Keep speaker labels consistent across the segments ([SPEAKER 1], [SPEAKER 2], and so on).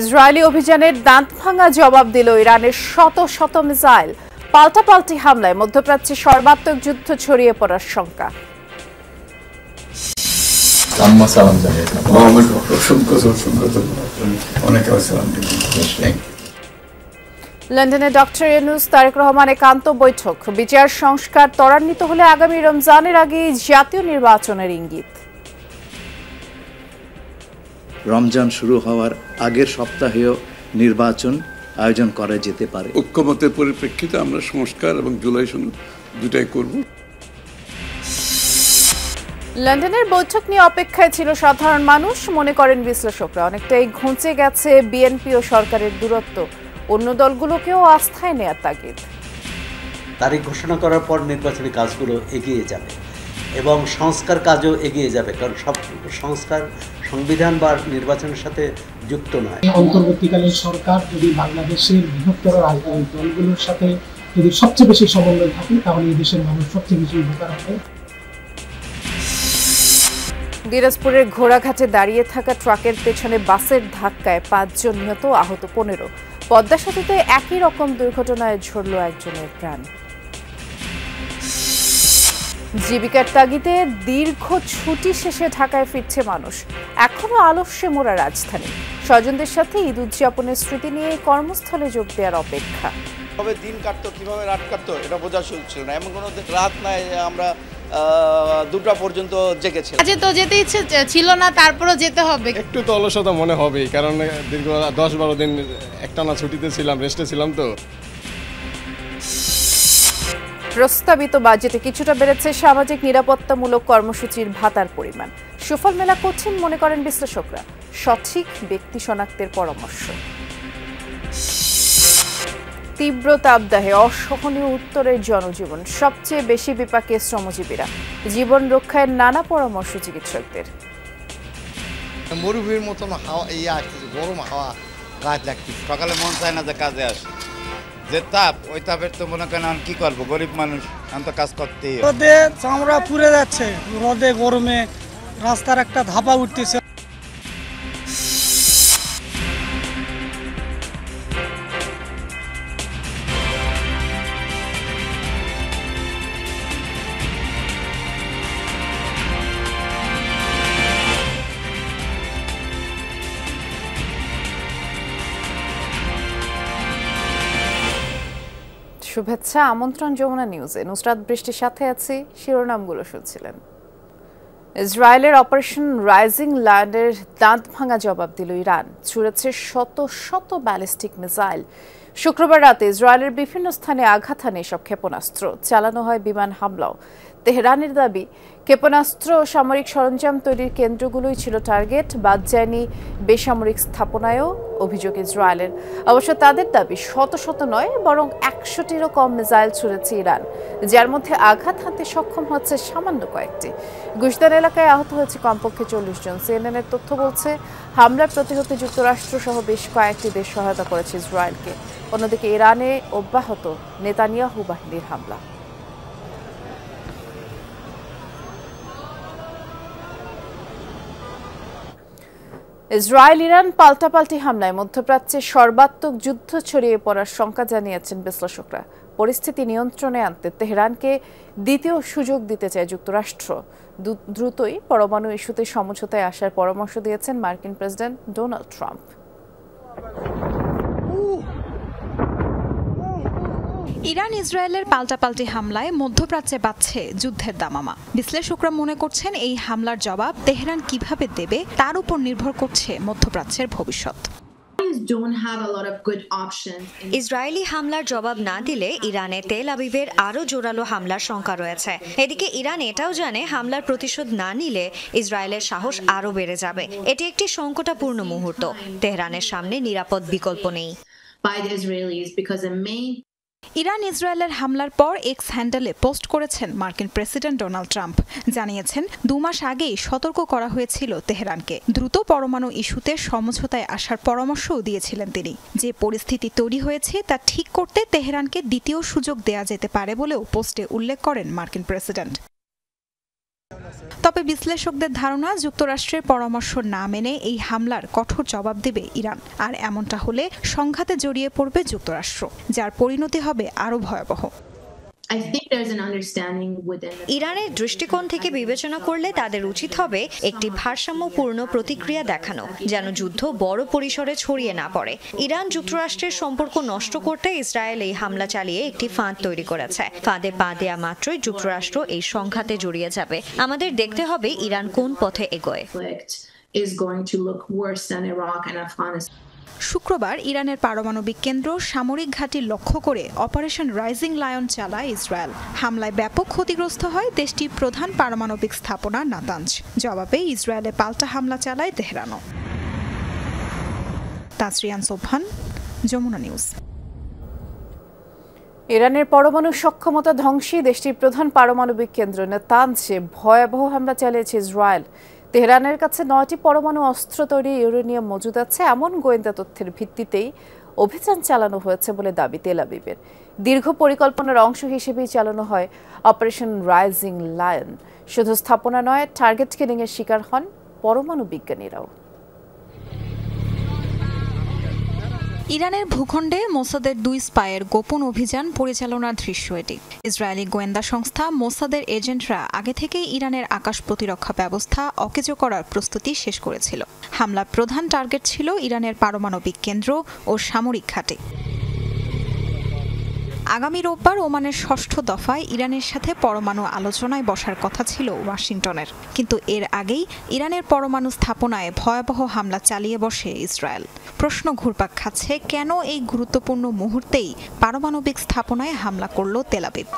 [SPEAKER 1] Israeli অভিযানের দাঁতভাঙা জবাব দিল ইরানের শত শত মিসাইল। পাল্টাপাল্টি হামলায় মধ্যপ্রাচ্যে সর্বাত্মক যুদ্ধ ছড়িয়ে পড়ার শঙ্কা। লন্ডনে ডক্টর ইউনূস তারেক রহমান একান্ত বৈঠক। বিচার সংস্কার ত্বরান্বিত হলে আগামী রমজানের আগে জাতীয় নির্বাচনের ইঙ্গিত।
[SPEAKER 2] রমজান শুরু হওয়ার আগের সপ্তাহেও নির্বাচন আয়োজন করা যেতে পারে।
[SPEAKER 3] ঐক্যমতের পরিপ্রেক্ষিতে আমরা সংস্কার এবং জুলাই সনদ দুটাই করব।
[SPEAKER 1] লন্ডনের বৈঠক নিয়ে অপেক্ষায় ছিল সাধারণ মানুষ, মনে করেন বিশ্লেষকরা। অনেকটাই ঘুঁচে গেছে বিএনপি ও সরকারের দূরত্ব। অন্য দলগুলোকেও আস্থায় নেয়ার তাগিদ।
[SPEAKER 4] তারিখ ঘোষণা করার পর নির্বাচনী কাজগুলো এগিয়ে যাবে এবং সংস্কার কাজও এগিয়ে যাবে, কারণ সব সংস্কার সংবিধান বা নির্বাচনের সাথে যুক্ত নয়।
[SPEAKER 5] অন্তর্বর্তীকালীন সরকার যদি বাংলাদেশের বৃহত্তর রাজনৈতিক দলগুলোর সাথে যদি সবচেয়ে বেশি সমন্বয় থাকে, তাহলে এই দেশের মানুষ সবচেয়ে বেশি উপকার হবে।
[SPEAKER 1] দিনাজপুরের ঘোড়াঘাটে দাঁড়িয়ে থাকা ট্রাকের পেছনে বাসের ধাক্কায় ৫ জন নিহত, আহত ১৫। পদ্মা সেতুতে একই রকম দুর্ঘটনায় ঝরল একজনের প্রাণ। জীবিকার তাগিদে দীর্ঘ ছুটি শেষে ঢাকায় ফিরছে মানুষ। এখনো আলস্যে মোড়া রাজধানী। স্বজনদের সাথে ঈদ উদযাপনের স্মৃতি নিয়ে কর্মস্থলে যোগ দেওয়ার অপেক্ষা।
[SPEAKER 6] কিভাবে দিন কাটতো, কিভাবে রাত কাটতো, এটা বোঝা ছিল না। এমন কোনো রাত নাই আমরা 2টা পর্যন্ত জেগেছিলাম।
[SPEAKER 7] আজ তো যেতে ইচ্ছে ছিল না, তারপরও যেতে হবে।
[SPEAKER 8] একটু তো অলসতা মনে হবেই, কারণ দীর্ঘ 10-12 দিন একটানা ছুটিতে ছিলাম, রেস্টে ছিলাম। তো
[SPEAKER 1] প্রস্তাবিত বাজেটে কিছুটা বেড়েছে সামাজিক নিরাপত্তামূলক কর্মসূচির ভাতার পরিমাণ। সুফল মেলা কঠিন মনে করেন বিশ্লেষকরা। সঠিক ব্যক্তি শনাক্তের পরামর্শ। তীব্র তাপদাহে অসহনীয় উত্তরের জনজীবন। সবচেয়ে বেশি বিপাকে শ্রমজীবীরা। জীবন রক্ষায় নানা পরামর্শ চিকিৎসকদের।
[SPEAKER 9] মরুভূমির মতন হাওয়া আসতেছে, গরম হাওয়া গাছ লাগতেছে।
[SPEAKER 6] সকালে মন চায় না যে কাজে আসে, যে তাপ, ওই তাপের তো মনে করেন কি করবো, গরিব মানুষ, আমি তো কাজ করতেই।
[SPEAKER 5] রোদে চামড়া পুড়ে যাচ্ছে, রোদে গরমে রাস্তার একটা ধাপা উঠতেছে।
[SPEAKER 1] শুভেচ্ছা, আমন্ত্রণ যমুনা নিউজে। নুসরাত বৃষ্টির সাথে আছি। শিরোনামগুলো শুনছিলেন। ইসরায়েলের অপারেশন রাইজিং লায়নের দাঁতভাঙা জবাব দিল ইরান। ছুড়েছে শত শত ব্যালিস্টিক মিসাইল। শুক্রবার রাতে ইসরায়েলের বিভিন্ন স্থানে আঘাত হানে এসব ক্ষেপণাস্ত্র। চালানো হয় বিমান হামলাও। তেহরানের দাবি, ক্ষেপণাস্ত্র ও সামরিক সরঞ্জাম তৈরির কেন্দ্রগুলোই ছিল টার্গেট, বাদ যায়নি বেসামরিক স্থাপনায়ও অভিযোগ ইসরায়েলের। অবশ্য তাদের দাবি শত শত নয়, বরং ১০০টিরও কম মিসাইল ছুড়েছে ইরান, যার মধ্যে আঘাত হানতে সক্ষম হচ্ছে সামান্য কয়েকটি। গুশদান এলাকায় আহত হয়েছে কমপক্ষে ৪০ জন। সিএনএনের তথ্য বলছে, হামলার প্রতিহতে যুক্তরাষ্ট্র সহ বেশ কয়েকটি দেশ সহায়তা করেছে ইসরায়েলকে। অন্যদিকে ইরানে অব্যাহত নেতানিয়াহু বাহিনীর হামলা। ইসরায়েল ইরান পাল্টাপাল্টি হামলায় মধ্যপ্রাচ্যে সর্বাত্মক যুদ্ধ ছড়িয়ে পড়ার শঙ্কা জানিয়েছেন বিশ্লেষকরা। পরিস্থিতি নিয়ন্ত্রণে আনতে তেহরানকে দ্বিতীয় সুযোগ দিতে চায় যুক্তরাষ্ট্র। দ্রুতই পরমাণু ইস্যুতে সমঝোতায় আসার পরামর্শ দিয়েছেন মার্কিন প্রেসিডেন্ট ডোনাল্ড ট্রাম্প।
[SPEAKER 7] ইরান ইসরায়েলের পাল্টাপাল্টি হামলায় মধ্যপ্রাচ্যে বাজছে যুদ্ধের দামামা। বিশ্লেষকরা মনে করছেন, এই হামলার জবাব তেহরান কিভাবে দেবে তার উপর নির্ভর করছে মধ্যপ্রাচ্যের ভবিষ্যৎ।
[SPEAKER 10] ইসরায়েলি হামলার জবাব না দিলে ইরানে তেল আবিবের আরও জোরালো হামলার শঙ্কা রয়েছে। এদিকে ইরান এটাও জানে, হামলার প্রতিশোধ না নিলে ইসরায়েলের সাহস আরও বেড়ে যাবে। এটি একটি সংকটাপূর্ণ মুহূর্ত। তেহরানের সামনে নিরাপদ বিকল্প নেই।
[SPEAKER 7] ইরান ইসরায়েলের হামলার পর এক্স হ্যান্ডেলে পোস্ট করেছেন মার্কিন প্রেসিডেন্ট ডোনাল্ড ট্রাম্প। জানিয়েছেন, ২ মাস আগেই সতর্ক করা হয়েছিল তেহরানকে। দ্রুত পরমাণু ইস্যুতে সমঝোতায় আসার পরামর্শও দিয়েছিলেন তিনি। যে পরিস্থিতি তৈরি হয়েছে তা ঠিক করতে তেহরানকে দ্বিতীয় সুযোগ দেয়া যেতে পারে বলেও পোস্টে উল্লেখ করেন মার্কিন প্রেসিডেন্ট। তবে বিশ্লেষকদের ধারণা যুক্তরাষ্ট্রের পরামর্শ না মেনে এই হামলার কঠোর জবাব দেবে ইরান, আর এমনটা হলে সংঘাতে জড়িয়ে পড়বে যুক্তরাষ্ট্র, যার পরিণতি হবে আরও ভয়াবহ।
[SPEAKER 10] ইরানের দৃষ্টিকোণ থেকে বিবেচনা করলে তাদের উচিত হবে একটি ভারসাম্যপূর্ণ প্রতিক্রিয়া দেখানো, যেন যুদ্ধ বড় পরিসরে ছড়িয়ে না পড়ে। ইরান যুক্তরাষ্ট্রের সম্পর্ক নষ্ট করতে ইসরায়েল এই হামলা চালিয়ে একটি ফাঁদ তৈরি করেছে। ফাঁদে পা দেয়া মাত্রই যুক্তরাষ্ট্র এই সংঘাতে জড়িয়ে যাবে। আমাদের দেখতে হবে ইরান কোন পথে এগোয়।
[SPEAKER 7] শুক্রবার ইরানের পারমাণবিক কেন্দ্র, সামরিক ঘাঁটি লক্ষ্য করে অপারেশন রাইজিং লায়ন চালায় ইসরায়েল। হামলায় ব্যাপক ক্ষতিগ্রস্ত হয় দেশটির প্রধান পারমাণবিক স্থাপনা নাতানজ। জবাবে ইসরায়েলে পাল্টা হামলা চালায় তেহরানও। তাসরিয়ান সোবহান, যমুনা নিউজ।
[SPEAKER 1] ইরানের পরমাণু সক্ষমতা ধ্বংসী দেশটির প্রধান পারমাণবিক কেন্দ্র নাতানজে ভয়াবহ হামলা চালিয়েছে ইসরায়েল। তেহরানের কাছে 9টি পরমাণু অস্ত্র তৈরি ইউরেনিয়াম মজুদ আছে এমন গোয়েন্দা তথ্যের ভিত্তিতেই অভিযান চালানো হয়েছে বলে দাবি তেল আবিবের। দীর্ঘ পরিকল্পনার অংশ হিসেবেই চালানো হয় অপারেশন রাইজিং লায়ন। শুধু স্থাপনা নয়, টার্গেট কিলিংয়ের শিকার হন পরমাণু বিজ্ঞানীরাও।
[SPEAKER 7] ইরানের ভূখণ্ডে মোসাদের 2 স্পাইয়ের গোপন অভিযান পরিচালনার দৃশ্য এটি। ইসরায়েলি গোয়েন্দা সংস্থা মোসাদের এজেন্টরা আগে থেকেই ইরানের আকাশ প্রতিরক্ষা ব্যবস্থা অকেজো করার প্রস্তুতি শেষ করেছিল। হামলার প্রধান টার্গেট ছিল ইরানের পারমাণবিক কেন্দ্র ও সামরিক ঘাঁটি। আগামী রোববার ওমানের 6ষ্ঠ দফায় ইরানের সাথে পরমাণু আলোচনায় বসার কথা ছিল ওয়াশিংটনের, কিন্তু এর আগেই ইরানের পরমাণু স্থাপনায় ভয়াবহ হামলা চালিয়ে বসে ইসরায়েল। প্রশ্ন ঘুরপাক খাচ্ছে, কেন এই গুরুত্বপূর্ণ মুহূর্তেই পারমাণবিক স্থাপনায় হামলা করল তেল আবিব।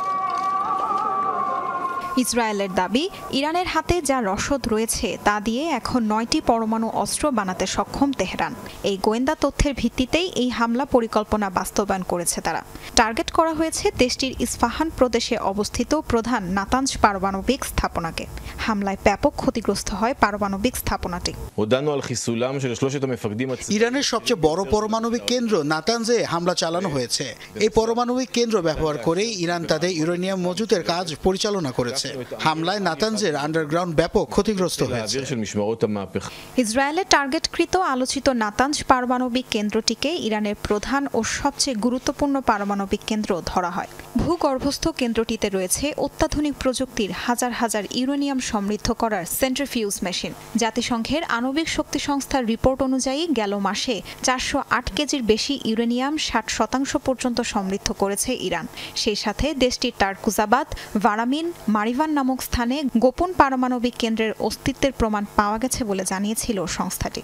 [SPEAKER 7] ইসরায়েলের দাবি, ইরানের হাতে যা রসদ রয়েছে তা দিয়ে এখন 9টি পরমাণু অস্ত্র বানাতে সক্ষম তেহরান। এই গোয়েন্দা তথ্যের ভিত্তিতেই এই হামলা পরিকল্পনা বাস্তবায়ন করেছে তারা। টার্গেট করা হয়েছে দেশটির ইস্পাহান প্রদেশে অবস্থিত প্রধান নাতানজ পারমাণবিক স্থাপনাকে। হামলায় ব্যাপক ক্ষতিগ্রস্ত হয় পারমাণবিক স্থাপনাটি।
[SPEAKER 11] ইরানের সবচেয়ে বড় পারমাণবিক কেন্দ্র নাতানজে হামলা চালানো হয়েছে। এই পারমাণবিক কেন্দ্র ব্যবহার করেই ইরান তাদের ইউরেনিয়াম মজুতের কাজ পরিচালনা করেছে। হামলায় নাতানজের আন্ডারগ্রাউন্ড ব্যাপক ক্ষতিগ্রস্ত হয়েছে।
[SPEAKER 7] ইসরায়েলের টার্গেটকৃত আলোচিত নাতানজ পারমাণবিক কেন্দ্রটিকে ইরানের প্রধান ও সবচেয়ে গুরুত্বপূর্ণ পারমাণবিক কেন্দ্র ধরা হয়। ভূগর্ভস্থ কেন্দ্রটিতে রয়েছে অত্যাধুনিক প্রযুক্তির হাজার হাজার ইউরেনিয়াম সমৃদ্ধ করার সেন্ট্রিফিউজ মেশিন। জাতিসংঘের আণবিক শক্তি সংস্থার রিপোর্ট অনুযায়ী গেল মাসে 408 কেজির বেশি ইউরেনিয়াম 60% পর্যন্ত সমৃদ্ধ করেছে ইরান। সেই সাথে দেশটির টারকুজাবাদ, ভারামিন, মারিভান নামক স্থানে গোপন পারমাণবিক কেন্দ্রের অস্তিত্বের প্রমাণ পাওয়া গেছে বলে জানিয়েছিল সংস্থাটি।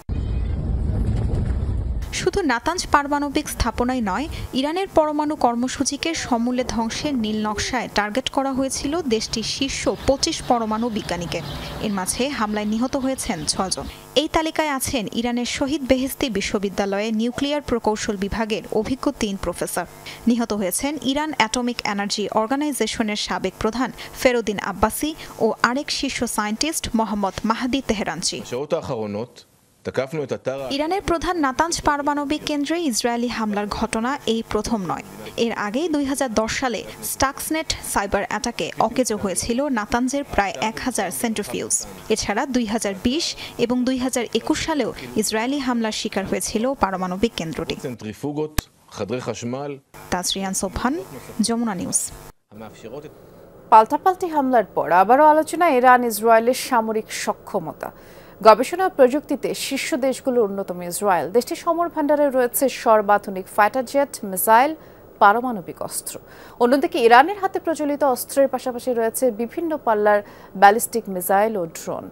[SPEAKER 7] শুধু নাতানজ পারমাণবিক স্থাপনাই নয়, ইরানের পরমাণু কর্মসূচিকে সমূলে ধ্বংসের নীল নকশায় টার্গেট করা হয়েছিল দেশটির শীর্ষ 25 পরমাণু বিজ্ঞানীকে। এর মাঝে হামলায় নিহত হয়েছেন 6 জন। এই তালিকায় আছেন ইরানের শহীদ বেহেশতি বিশ্ববিদ্যালয়ে নিউক্লিয়ার প্রকৌশল বিভাগের অভিজ্ঞ 3 প্রফেসর। নিহত হয়েছেন ইরান অ্যাটমিক এনার্জি অর্গানাইজেশনের সাবেক প্রধান ফেরুদ্দিন আব্বাসি ও আরেক শীর্ষ সায়েন্টিস্ট মোহাম্মদ মাহদি তেহরানচি। ইরানের প্রধান নাতানজ পারমাণবিক কেন্দ্রে ইসরায়েলি হামলার ঘটনা এই প্রথম নয়। এর আগেই 2010 সালে স্টাক্সনেট সাইবার অ্যাটাকে অকেজো হয়েছিল নাতানজের প্রায় 1000 সেন্ট্রিফিউজ। এছাড়া 2020 এবং 2021 সালেও ইসরায়েলি হামলার শিকার হয়েছিল পারমাণবিক কেন্দ্রটি। তাসরিয়ান সোবহান, যমুনা নিউজ।
[SPEAKER 1] পাল্টাপাল্টি হামলার পর আবারও আলোচনা ইরান ইসরায়েলের সামরিক সক্ষমতা। গবেষণা ও প্রযুক্তিতে শীর্ষ দেশগুলোর অন্যতম ইসরায়েল। দেশটির সমর ভান্ডারে রয়েছে সর্বাধুনিক ফাইটার জেট, মিসাইল, পারমাণবিক অস্ত্র। অন্যদিকে ইরানের হাতে প্রচলিত অস্ত্রের পাশাপাশি রয়েছে বিভিন্ন পাল্লার ব্যালিস্টিক মিসাইল ও ড্রোন।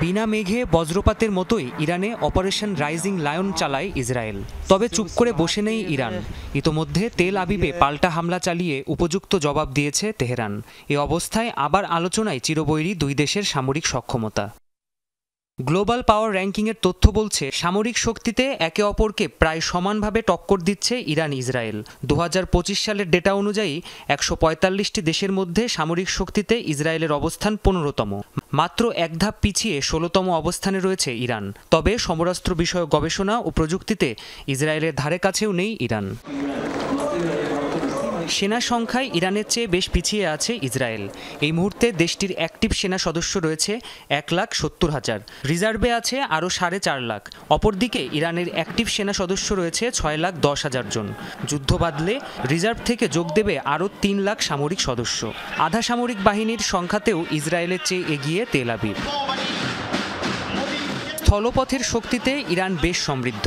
[SPEAKER 12] বিনা মেঘে বজ্রপাতের মতোই ইরানে অপারেশন রাইজিং লায়ন চালায় ইসরায়েল। তবে চুপ করে বসে নেই ইরান। ইতোমধ্যে তেল আবিবে পাল্টা হামলা চালিয়ে উপযুক্ত জবাব দিয়েছে তেহরান। এ অবস্থায় আবার আলোচনায় চিরবৈরী 2 দেশের সামরিক সক্ষমতা। গ্লোবাল পাওয়ার র্যাঙ্কিংয়ের তথ্য বলছে সামরিক শক্তিতে একে অপরকে প্রায় সমানভাবে টক্কর দিচ্ছে ইরান ইসরায়েল। 2025 সালের ডেটা অনুযায়ী 145টি দেশের মধ্যে সামরিক শক্তিতে ইসরায়েলের অবস্থান 15তম। মাত্র এক ধাপ পিছিয়ে 16তম অবস্থানে রয়েছে ইরান। তবে সমরাস্ত্র বিষয়ক গবেষণা ও প্রযুক্তিতে ইসরায়েলের ধারে কাছেও নেই ইরান। সেনা সংখ্যায় ইরানের চেয়ে বেশ পিছিয়ে আছে ইসরায়েল। এই মুহূর্তে দেশটির অ্যাক্টিভ সেনা সদস্য রয়েছে 1,70,000, রিজার্ভে আছে আরও 4.5 লাখ। অপরদিকে ইরানের অ্যাক্টিভ সেনা সদস্য রয়েছে 6,10,000 জন। যুদ্ধ বাঁধলে রিজার্ভ থেকে যোগ দেবে আরও 3 লাখ সামরিক সদস্য। আধা সামরিক বাহিনীর সংখ্যাতেও ইসরায়েলের চেয়ে এগিয়ে তেল আবিব। স্থলপথের শক্তিতে ইরান বেশ সমৃদ্ধ।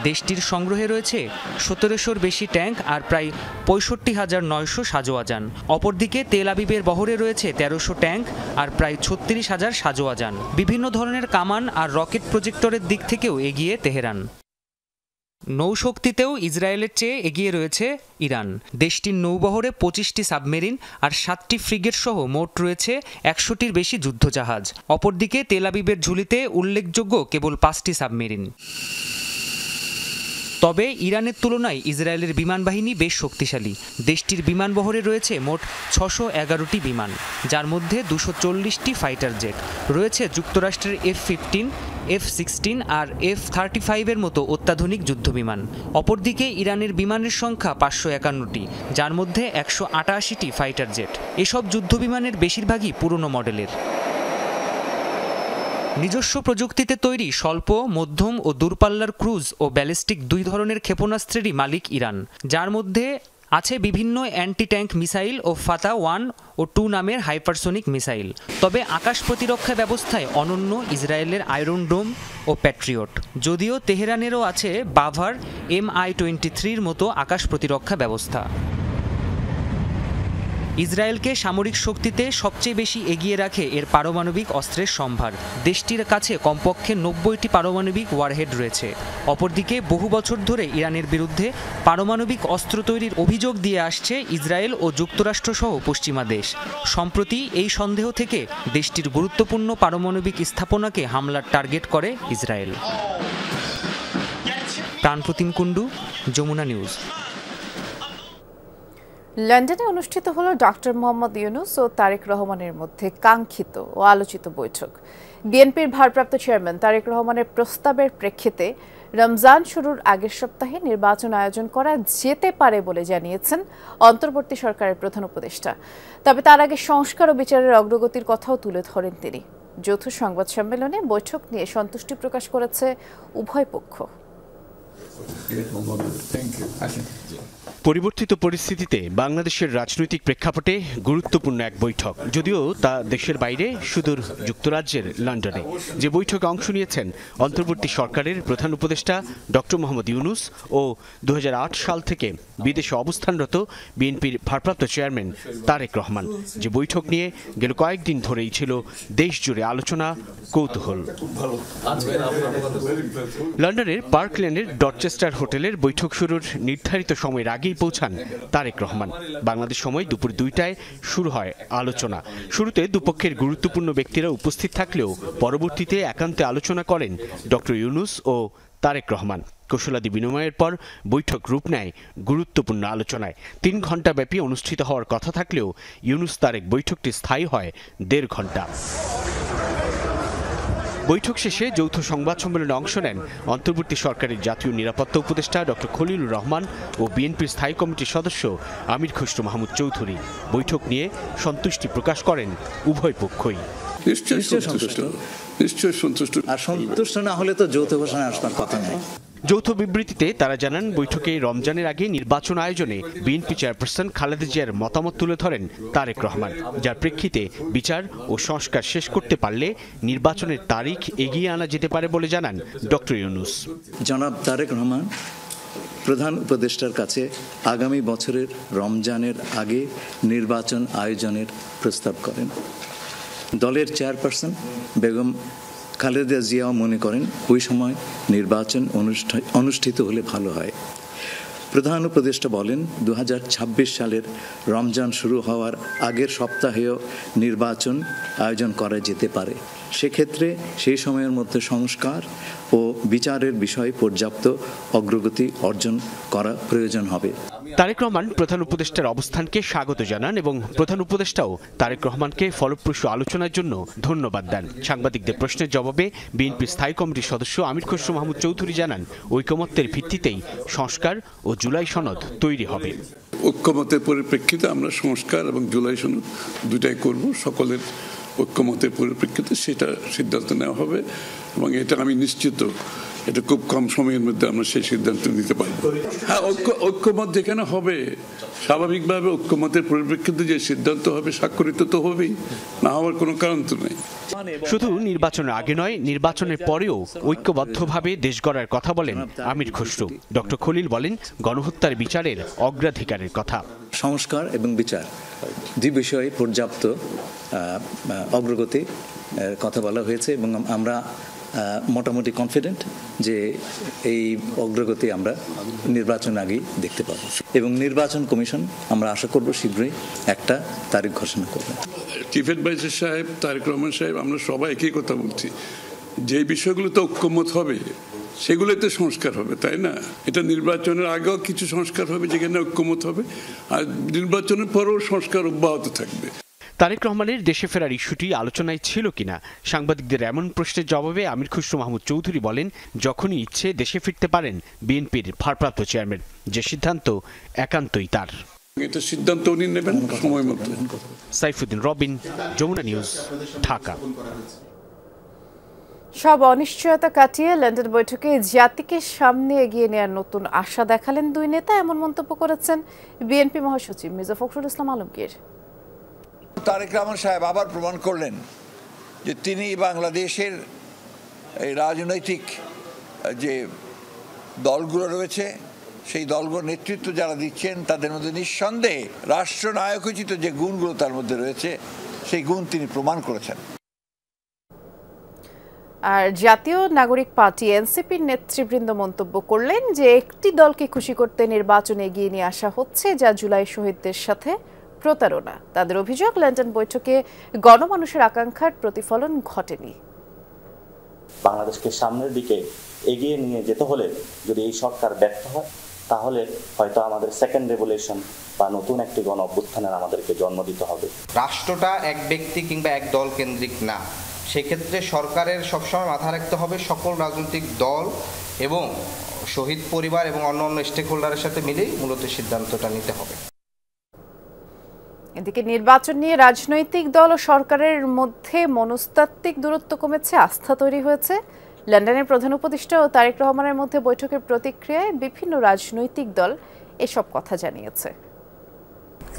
[SPEAKER 12] দেশটির সংগ্রহে রয়েছে 1700-র বেশি ট্যাঙ্ক আর প্রায় 65,900 সাজোয়াজান। অপরদিকে তেল আবিবের বহরে রয়েছে 1300 ট্যাঙ্ক আর প্রায় 36,000 সাজোয়াজান। বিভিন্ন ধরনের কামান আর রকেট প্রজেক্টরের দিক থেকেও এগিয়ে তেহরান। নৌশক্তিতেও ইসরায়েলের চেয়ে এগিয়ে রয়েছে ইরান। দেশটির নৌবহরে 25টি সাবমেরিন আর 7টি ফ্রিগেট সহ মোট রয়েছে 100টির বেশি যুদ্ধজাহাজ। অপরদিকে তেল আবিবের ঝুলিতে উল্লেখযোগ্য কেবল 5টি সাবমেরিন। তবে ইরানের তুলনায় ইসরায়েলের বিমান বাহিনী বেশ শক্তিশালী। দেশটির বিমানবহরে রয়েছে মোট 611টি বিমান, যার মধ্যে 240টি ফাইটার জেট রয়েছে। যুক্তরাষ্ট্রের F-15, F-16 আর F-35-এর মতো অত্যাধুনিক যুদ্ধবিমান। অপরদিকে ইরানের বিমানের সংখ্যা 551টি, যার মধ্যে 188টি ফাইটার জেট। এসব যুদ্ধবিমানের বেশিরভাগই পুরনো মডেলের। নিজস্ব প্রযুক্তিতে তৈরি স্বল্প, মধ্যম ও দূরপাল্লার ক্রুজ ও ব্যালিস্টিক 2 ধরনের ক্ষেপণাস্ত্রেরই মালিক ইরান, যার মধ্যে আছে বিভিন্ন অ্যান্টি ট্যাঙ্ক মিসাইল ও ফাতা 1 ও 2 নামের হাইপারসোনিক মিসাইল। তবে আকাশ প্রতিরক্ষা ব্যবস্থায় অনন্য ইসরায়েলের আয়রন ডোম ও প্যাট্রিয়ট। যদিও তেহরানেরও আছে বাভার Mi-23-র মতো আকাশ প্রতিরক্ষা ব্যবস্থা। ইসরায়েলকে সামরিক শক্তিতে সবচেয়ে বেশি এগিয়ে রাখে এর পারমাণবিক অস্ত্রের সম্ভার। দেশটির কাছে কমপক্ষে 90টি পারমাণবিক ওয়ারহেড রয়েছে। অপরদিকে বহু বছর ধরে ইরানের বিরুদ্ধে পারমাণবিক অস্ত্র তৈরির অভিযোগ দিয়ে আসছে ইসরায়েল ও যুক্তরাষ্ট্রসহ পশ্চিমা দেশ। সম্প্রতি এই সন্দেহ থেকে দেশটির গুরুত্বপূর্ণ পারমাণবিক স্থাপনাকে হামলার টার্গেট করে ইসরায়েল। প্রাণপ্রতিম কুণ্ডু, যমুনা নিউজ।
[SPEAKER 1] লন্ডনে অনুষ্ঠিত হলো ডক্টর মোহাম্মদ ইউনূস ও তারেক রহমানের মধ্যে কাঙ্ক্ষিত ও আলোচিত বৈঠক। বিএনপির ভারপ্রাপ্ত চেয়ারম্যান তারেক রহমানের প্রস্তাবের প্রেক্ষিতে রমজান শুরুর আগের সপ্তাহে নির্বাচন আয়োজন করা যেতে পারে বলে জানিয়েছেন অন্তর্বর্তী সরকারের প্রধান উপদেষ্টা। তবে তার আগে সংস্কার ও বিচারের অগ্রগতির কথাও তুলে ধরেন তিনি। যৌথ সংবাদ সম্মেলনে বৈঠক নিয়ে সন্তুষ্টি প্রকাশ করেছে উভয় পক্ষ।
[SPEAKER 13] পরিবর্তিত পরিস্থিতিতে বাংলাদেশের রাজনৈতিক প্রেক্ষাপটে গুরুত্বপূর্ণ এক বৈঠক, যদিও তা দেশের বাইরে সুদূর যুক্তরাজ্যের লন্ডনে। যে বৈঠকে অংশ নিয়েছেন অন্তর্বর্তী সরকারের প্রধান উপদেষ্টা ডক্টর মোহাম্মদ ইউনূস ও 2008 সাল থেকে বিদেশে অবস্থানরত বিএনপির ভারপ্রাপ্ত চেয়ারম্যান তারেক রহমান। যে বৈঠক নিয়ে গেল কয়েকদিন ধরেই ছিল দেশ জুড়ে আলোচনা, কৌতূহল। লন্ডনের পার্ক লেনের ডরচেস্টার হোটেলের বৈঠক শুরুর নির্ধারিত সময়ের আগেই পৌঁছান তারেক রহমান। বাংলাদেশ সময় দুপুর 2টায় শুরু হয় আলোচনা। শুরুতে দুপক্ষের গুরুত্বপূর্ণ ব্যক্তিরা উপস্থিত থাকলেও পরবর্তীতে একান্তে আলোচনা করেন ডক্টর ইউনূস ও তারেক রহমান। কৌশলাদি বিনিময়ের পর বৈঠক রূপ নেয় গুরুত্বপূর্ণ আলোচনায়। 3 ঘণ্টা ব্যাপী অনুষ্ঠিত হওয়ার কথা থাকলেও ইউনূস তারেক বৈঠকটি স্থায়ী হয় 1.5 ঘণ্টা। বৈঠক শেষে যৌথ সংবাদ সম্মেলনে অংশ নেন অন্তর্বর্তী সরকারের জাতীয় নিরাপত্তা উপদেষ্টা ডক্টর খলিলুর রহমান ও বিএনপির স্থায়ী কমিটির সদস্য আমির খসরু মাহমুদ চৌধুরী। বৈঠক নিয়ে সন্তুষ্টি প্রকাশ করেন উভয় পক্ষই।
[SPEAKER 3] নিশ্চয়ই সন্তুষ্ট।
[SPEAKER 2] আর সন্তুষ্ট না হলে তো যৌথ ঘোষণা আসবার কথা নয়।
[SPEAKER 13] যৌথ বিবৃতিতে তারা জানান, বৈঠকে রমজানের আগে নির্বাচন আয়োজনে বিএনপি চেয়ারপারসন খালেদা জিয়ার মতামত তুলে ধরেন তারেক রহমান, যার প্রেক্ষিতে বিচার ও সংস্কার শেষ করতে পারলে নির্বাচনের তারিখ এগিয়ে আনা যেতে পারে বলে জানান ডক্টর ইউনূস।
[SPEAKER 2] জনাব তারেক রহমান প্রধান উপদেষ্টার কাছে আগামী বছরের রমজানের আগে নির্বাচন আয়োজনের প্রস্তাব করেন। দলের চেয়ারপারসন বেগম খালেদা জিয়াও মনে করেন ওই সময় নির্বাচন অনুষ্ঠিত হলে ভালো হয়। প্রধান উপদেষ্টা বলেন 2026 সালের রমজান শুরু হওয়ার আগের সপ্তাহেও নির্বাচন আয়োজন করা যেতে পারে। সেক্ষেত্রে সেই সময়ের মধ্যে সংস্কার ও বিচারের বিষয়ে পর্যাপ্ত অগ্রগতি অর্জন করা প্রয়োজন হবে।
[SPEAKER 13] তারেক রহমান প্রধান উপদেষ্টার অবস্থানকে স্বাগত জানান এবং প্রধান উপদেষ্টাও তারেক রহমানকে ফলপ্রসূ আলোচনার জন্য ধন্যবাদ দেন। সাংবাদিকদের প্রশ্নের জবাবে বিএনপির স্থায়ী কমিটির সদস্য আমির খসরু মাহমুদ চৌধুরী জানান, ঐকমত্যের ভিত্তিতেই সংস্কার ও জুলাই সনদ তৈরি হবে।
[SPEAKER 3] ঐক্যমতের পরিপ্রেক্ষিতে আমরা সংস্কার এবং জুলাই সনদ দুটাই করব। সকলের ঐক্যমতের পরিপ্রেক্ষিতে সেটা সিদ্ধান্ত নেওয়া হবে এবং এটা আমি নিশ্চিত এটা খুব কম সময়ের মধ্যে আমরা সেই সিদ্ধান্ত নিতে পারবো। হ্যাঁ, ঐক্যমত যেখানে হবে স্বাভাবিকভাবে ঐক্যমতের পরিপ্রেক্ষিতে যে সিদ্ধান্ত হবে স্বাক্ষরিত তো হবেই, না হওয়ার কোনো কারণ তো নেই।
[SPEAKER 13] শুধু নির্বাচনের আগে নয়, নির্বাচনের পরেও ঐক্যবদ্ধভাবে দেশ গড়ার কথা বলেন আমির খসরু। ডক্টর খলিল বলেন, গণহত্যার বিচারের অগ্রাধিকারের কথা।
[SPEAKER 2] সংস্কার এবং বিচার দুই বিষয়ে পর্যাপ্ত অগ্রগতি কথা বলা হয়েছে এবং আমরা মোটামুটি কনফিডেন্ট যে এই অগ্রগতি আমরা নির্বাচন আগেই দেখতে পাবো এবং নির্বাচন কমিশন আমরা আশা করব শীঘ্রই একটা তারিখ ঘোষণা করবে।
[SPEAKER 3] চিফ অ্যাডভাইজার সাহেব, তারেক রহমান সাহেব, আমরা সবাই একই কথা বলছি, যে বিষয়গুলোতে ঐক্যমত হবে সেগুলোতে সংস্কার হবে, তাই না? এটা নির্বাচনের আগেও কিছু সংস্কার হবে যেখানে ঐক্যমত হবে, আর নির্বাচনের পরেও সংস্কার অব্যাহত থাকবে।
[SPEAKER 13] তারেক রহমানের দেশে ফেরার ইস্যুটি আলোচনায় ছিল কিনা সাংবাদিকদের এমন প্রশ্নের জবাবে আমির খসরু মাহমুদ চৌধুরী বলেন, যখনই ইচ্ছে দেশে ফিরতে পারেন বিএনপির ভারপ্রাপ্ত চেয়ারম্যান, যে সিদ্ধান্ত একান্তই তার।
[SPEAKER 3] এটা সিদ্ধান্ত উনি নেবেন সময় মতো।
[SPEAKER 13] সাইফুদ্দিন রবিন, যমুনা নিউজ, ঢাকা।
[SPEAKER 1] সব অনিশ্চয়তা কাটিয়ে লন্ডন বৈঠকে জাতিকে সামনে এগিয়ে নেওয়ার নতুন আশা দেখালেন দুই নেতা, এমন মন্তব্য করেছেন বিএনপি মহাসচিব মির্জা ফখরুল ইসলাম আলমগীর।
[SPEAKER 14] তারেক রহমান সাহেব আবার প্রমাণ করলেন যে তিনি বাংলাদেশের এই রাজনৈতিক যে দলগুলো রয়েছে সেই দলগুলোর নেতৃত্ব যারা দিচ্ছেন তাদের মধ্যে নিঃসন্দেহে রাষ্ট্রনায়কোচিত যে গুণগুলো তার মধ্যে রয়েছে সেই গুণ তিনি প্রমাণ করেছেন।
[SPEAKER 1] আর জাতীয় নাগরিক পার্টি এনসিপির নেতৃবৃন্দ মন্তব্য করলেন যে একটি দলকে খুশি করতে নির্বাচনে এগিয়ে নিয়ে আসা হচ্ছে, যা জুলাই শহীদদের সাথে প্রতারণা। তাদের অভিযোগ, লন্ডন বৈঠকে গণমানুষের আকাঙ্ক্ষার প্রতিফলন ঘটেনি।
[SPEAKER 15] বাংলাদেশকে সামনের দিকে এগিয়ে নিয়ে যেতে হলে যদি এই সরকার ব্যর্থ হয়, তাহলে হয়তো আমাদের সেকেন্ড রেভলিউশন বা নতুন একটি গণ অভ্যুত্থানের আমাদেরকে জন্ম দিতে হবে।
[SPEAKER 16] রাষ্ট্রটা এক ব্যক্তি কিংবা এক দল কেন্দ্রিক না, সেক্ষেত্রে সরকারের সবসময় মাথা রাখতে হবে সকল রাজনৈতিক দল এবং শহীদ পরিবার এবং অন্যান্য স্টেক হোল্ডারের সাথে মিলেই মূলত সিদ্ধান্তটা নিতে হবে।
[SPEAKER 1] এদিকে নির্বাচন নিয়ে রাজনৈতিক দল ও সরকারের মধ্যে মনস্তাত্ত্বিক দূরত্ব কমেছে, আস্থা তৈরি হয়েছে। লন্ডনের প্রধান উপদেষ্টা ও তারেক রহমানের মধ্যে বৈঠকের প্রতিক্রিয়ায় বিভিন্ন রাজনৈতিক দল এসব কথা জানিয়েছে।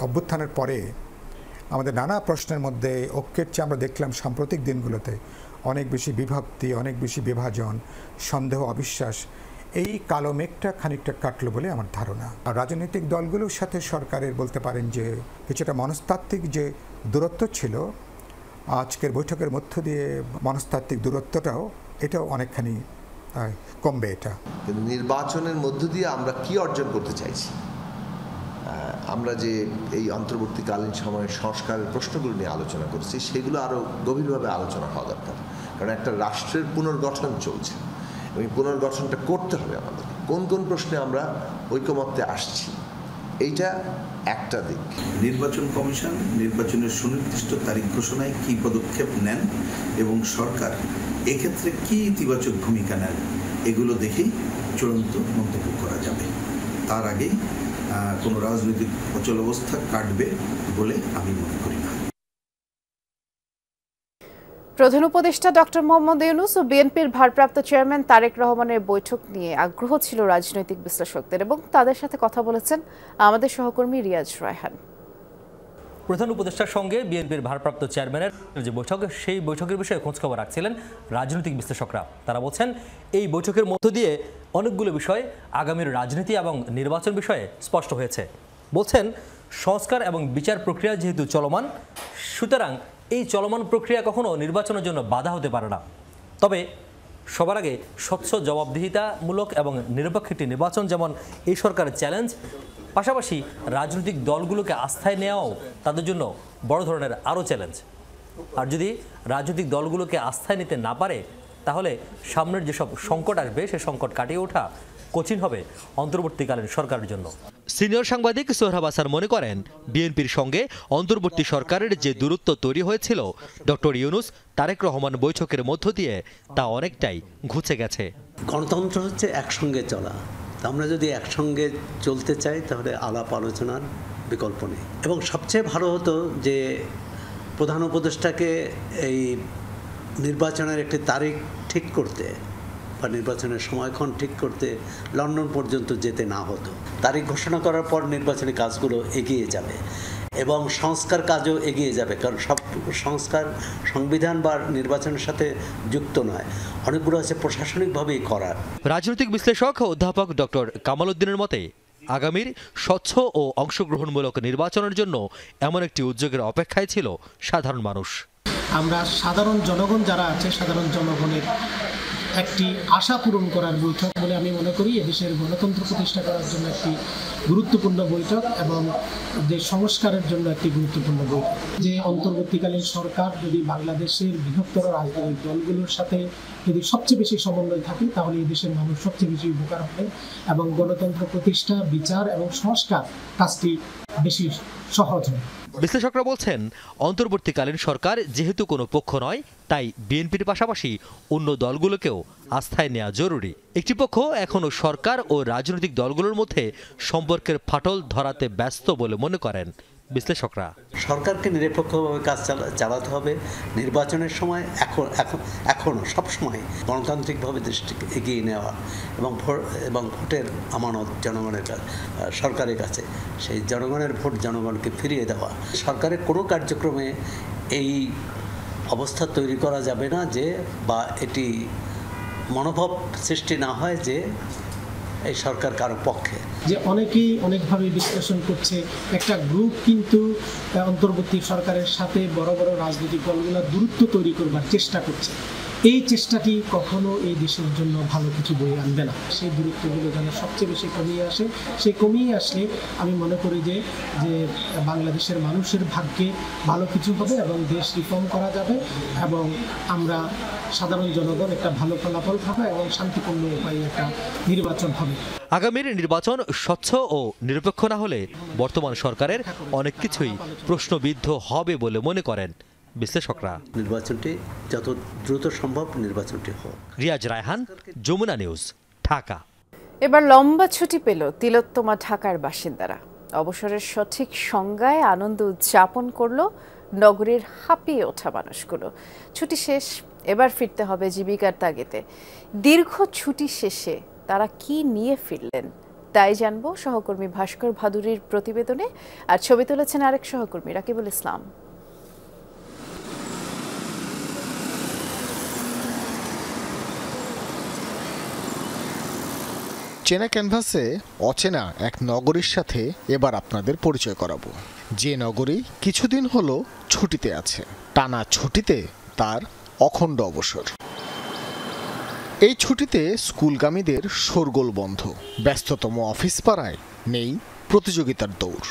[SPEAKER 17] অভ্যুত্থানের পরে আমাদের নানা প্রশ্নের মধ্যে ঐক্যের চেয়ে আমরা দেখলাম সাম্প্রতিক দিনগুলোতে অনেক বেশি বিভক্তি, অনেক বেশি বিভাজন, সন্দেহ, অবিশ্বাস। এই কালো মেঘটা খানিকটা কাটলো বলে আমার ধারণা। আর রাজনৈতিক দলগুলোর সাথে সরকারের বলতে পারেন যে কিছুটা মনস্তাত্ত্বিক যে দূরত্ব ছিল, আজকের বৈঠকের মধ্য দিয়ে মনস্তাত্ত্বিক দূরত্বটাও এটাও অনেকখানি কমবে। এটা
[SPEAKER 18] কিন্তু নির্বাচনের মধ্য দিয়ে আমরা কি অর্জন করতে চাইছি, আমরা যে এই অন্তর্বর্তীকালীন সময়ে সংস্কারের প্রশ্নগুলো নিয়ে আলোচনা করছি সেগুলো আরও গভীরভাবে আলোচনা হওয়া দরকার। কারণ একটা রাষ্ট্রের পুনর্গঠন চলছে এবং পুনর্গঠনটা করতে হবে আমাদের। কোন কোন প্রশ্নে আমরা ঐকমত্যে আসছি, এইটা একটা দিক।
[SPEAKER 19] নির্বাচন কমিশন নির্বাচনের সুনির্দিষ্ট তারিখ ঘোষণায় কী পদক্ষেপ নেন এবং সরকার এক্ষেত্রে কী ইতিবাচক ভূমিকা নেন, এগুলো দেখেই চূড়ান্ত মন্তব্য করা যাবে। তার আগেই কোনো রাজনৈতিক অচলাবস্থা কাটবে বলে আমি মনে করি না।
[SPEAKER 1] প্রধান উপদেষ্টা ডক্টর মোহাম্মদ ইউনূস ও বিএনপির ভারপ্রাপ্ত চেয়ারম্যান তারেক রহমানের বৈঠক নিয়ে আগ্রহ ছিল রাজনৈতিক বিশ্লেষকদের, এবং তাদের সাথে কথা বলেছেন আমাদের সহকর্মী রিয়াজ রায়হান।
[SPEAKER 20] প্রধান উপদেষ্টার সঙ্গে বিএনপির ভারপ্রাপ্ত চেয়ারম্যানের যে বৈঠক, সেই বৈঠকের বিষয়ে খোঁজখবর রাখছিলেন রাজনৈতিক বিশ্লেষকরা। তারা বলছেন এই বৈঠকের মধ্য দিয়ে অনেকগুলো বিষয় আগামীর রাজনীতি এবং নির্বাচন বিষয়ে স্পষ্ট হয়েছে। বলছেন সংস্কার এবং বিচার প্রক্রিয়া যেহেতু চলমান, সুতরাং এই চলমান প্রক্রিয়া কখনো নির্বাচনের জন্য বাধা হতে পারে না। তবে সবার আগে স্বচ্ছ, জবাবদিহিতামূলক এবং নিরপেক্ষ একটি নির্বাচন যেমন এই সরকারের চ্যালেঞ্জ, পাশাপাশি রাজনৈতিক দলগুলোকে আস্থায় নেওয়াও তাদের জন্য বড় ধরনের আরও চ্যালেঞ্জ। আর যদি রাজনৈতিক দলগুলোকে আস্থায় নিতে না পারে, তাহলে সামনের যেসব সংকট আসবে সে সংকট কাটিয়ে ওঠা কঠিন হবে অন্তর্বর্তীকালীন সরকারের জন্য।
[SPEAKER 21] সিনিয়র সাংবাদিক সোহরাব আসার মনে করেন, বিএনপির সঙ্গে অন্তর্বর্তী সরকারের যে দূরত্ব তৈরি হয়েছিল ডক্টর ইউনূস তারেক রহমান বৈঠকের মধ্য দিয়ে তা অনেকটাই ঘুচে গেছে।
[SPEAKER 4] গণতন্ত্র হচ্ছে একসঙ্গে চলা। আমরা যদি একসঙ্গে চলতে চাই তাহলে আলাপ আলোচনার বিকল্প নেই। এবং সবচেয়ে ভালো হতো যে প্রধান উপদেষ্টাকে এই নির্বাচনের একটি তারিখ ঠিক করতে বা নির্বাচনের সময়ক্ষণ ঠিক করতে লন্ডন পর্যন্ত যেতে না হতো। তারিখ ঘোষণা করার পর নির্বাচনী কাজগুলো এগিয়ে যাবে এবং সংস্কার কাজও এগিয়ে যাবে, কারণ সব সংস্কার সংবিধান বা নির্বাচনের সাথে যুক্ত নয়, অনেকগুলো আছে প্রশাসনিকভাবেই করার।
[SPEAKER 21] রাজনৈতিক বিশ্লেষক অধ্যাপক ডক্টর কামাল উদ্দিনের মতে, আগামীর স্বচ্ছ ও অংশগ্রহণমূলক নির্বাচনের জন্য এমন একটি উদ্যোগের অপেক্ষায় ছিল সাধারণ মানুষ।
[SPEAKER 5] আমরা সাধারণ জনগণ যারা আছে, সাধারণ জনগণের একটি আশা পূরণ করার বৈঠক বলে আমি মনে করি। এদেশের গণতন্ত্র প্রতিষ্ঠা করার জন্য একটি গুরুত্বপূর্ণ বৈঠক এবং যে সংস্কারের জন্য একটি গুরুত্বপূর্ণ বৈঠক। যে অন্তর্বর্তীকালীন সরকার যদি বাংলাদেশের বৃহত্তর রাজনৈতিক দলগুলোর সাথে যদি সবচেয়ে বেশি সমন্বয় থাকে তাহলে এই দেশের মানুষ সবচেয়ে বেশি উপকার হবে এবং গণতন্ত্র প্রতিষ্ঠা, বিচার এবং সংস্কার কাজটি বেশি সহজ হবে।
[SPEAKER 21] বিশ্লেষকরা বলছেন, অন্তর্বর্তীকালীন সরকার যেহেতু কোনো পক্ষ নয়, তাই বিএনপির পাশাপাশি অন্য দলগুলোকেও আস্থায় নেওয়া জরুরি। একটি পক্ষ এখনও সরকার ও রাজনৈতিক দলগুলোর মধ্যে সম্পর্কের ফাটল ধরাতে ব্যস্ত বলে মনে করেন বিশ্লেষকরা।
[SPEAKER 4] সরকারকে নিরপেক্ষভাবে কাজ চালাতে হবে। নির্বাচনের সময় এখনও সবসময় গণতান্ত্রিকভাবে দেশটিকে এগিয়ে নেওয়া এবং ভোটের আমানত জনগণের সরকারের কাছে, সেই জনগণের ভোট জনগণকে ফিরিয়ে দেওয়া। সরকারের কোনো কার্যক্রমে এই অবস্থা তৈরি করা যাবে না যে, বা এটি মনোভাব সৃষ্টি না হয় যে এই সরকার কারো পক্ষে।
[SPEAKER 5] যে অনেকেই অনেকভাবে বিশ্লেষণ করছে, একটা গ্রুপ কিন্তু অন্তর্বর্তী সরকারের সাথে বড় বড় রাজনৈতিক দলগুলোর দূরত্ব তৈরি করবার চেষ্টা করছে। এই চেষ্টাটি কখনো এই দেশের জন্য ভালো কিছু বয়ে আনবে না। সেই দূরত্বগুলো যেন সবচেয়ে বেশি কমিয়ে আসে। সেই কমিয়ে আসলে আমি মনে করি যে বাংলাদেশের মানুষের ভাগ্যে ভালো কিছু হবে এবং দেশ রিফর্ম করা যাবে এবং আমরা সাধারণ জনগণ একটা ভালো ফলাফল পাবে এবং শান্তিপূর্ণ উপায়ে একটা নির্বাচন হবে।
[SPEAKER 21] আগামীর নির্বাচন স্বচ্ছ ও নিরপেক্ষ না হলে বর্তমান সরকারের অনেক কিছুই প্রশ্নবিদ্ধ হবে বলে মনে করেন বিশ্লেষকরা।
[SPEAKER 4] নির্বাচনটি যত দ্রুত সম্ভব নির্বাচনটি হোক।
[SPEAKER 21] রিয়াজ রায়হান, যমুনা নিউজ, ঢাকা।
[SPEAKER 1] এবার লম্বা ছুটি পেল তিলোত্তমা ঢাকার বাসিন্দারা। অবসরের সঠিক সংজ্ঞায় আনন্দ উদযাপন করলো নগরীর হাঁপিয়ে ওঠা মানুষগুলো। ছুটি শেষ, এবার ফিরতে হবে জীবিকার তাগিদে। দীর্ঘ ছুটি শেষে তারা কি নিয়ে ফিরলেন তাই জানবো সহকর্মী ভাস্কর ভাদুরীর প্রতিবেদনে। আর ছবি তুলেছেন আরেক সহকর্মী রাকিবুল ইসলাম।
[SPEAKER 22] চেনা ক্যানভাসে অচেনা এক নগরীর সাথে এবার আপনাদের পরিচয় করাবো, যে নগরী কিছুদিন হলো ছুটিতে আছে। টানা ছুটিতে তার অখণ্ড অবসর। এই ছুটিতে স্কুলগামীদের শোরগোল বন্ধ, ব্যস্ততম অফিস পাড়ায় নেই প্রতিযোগিতার দৌড়।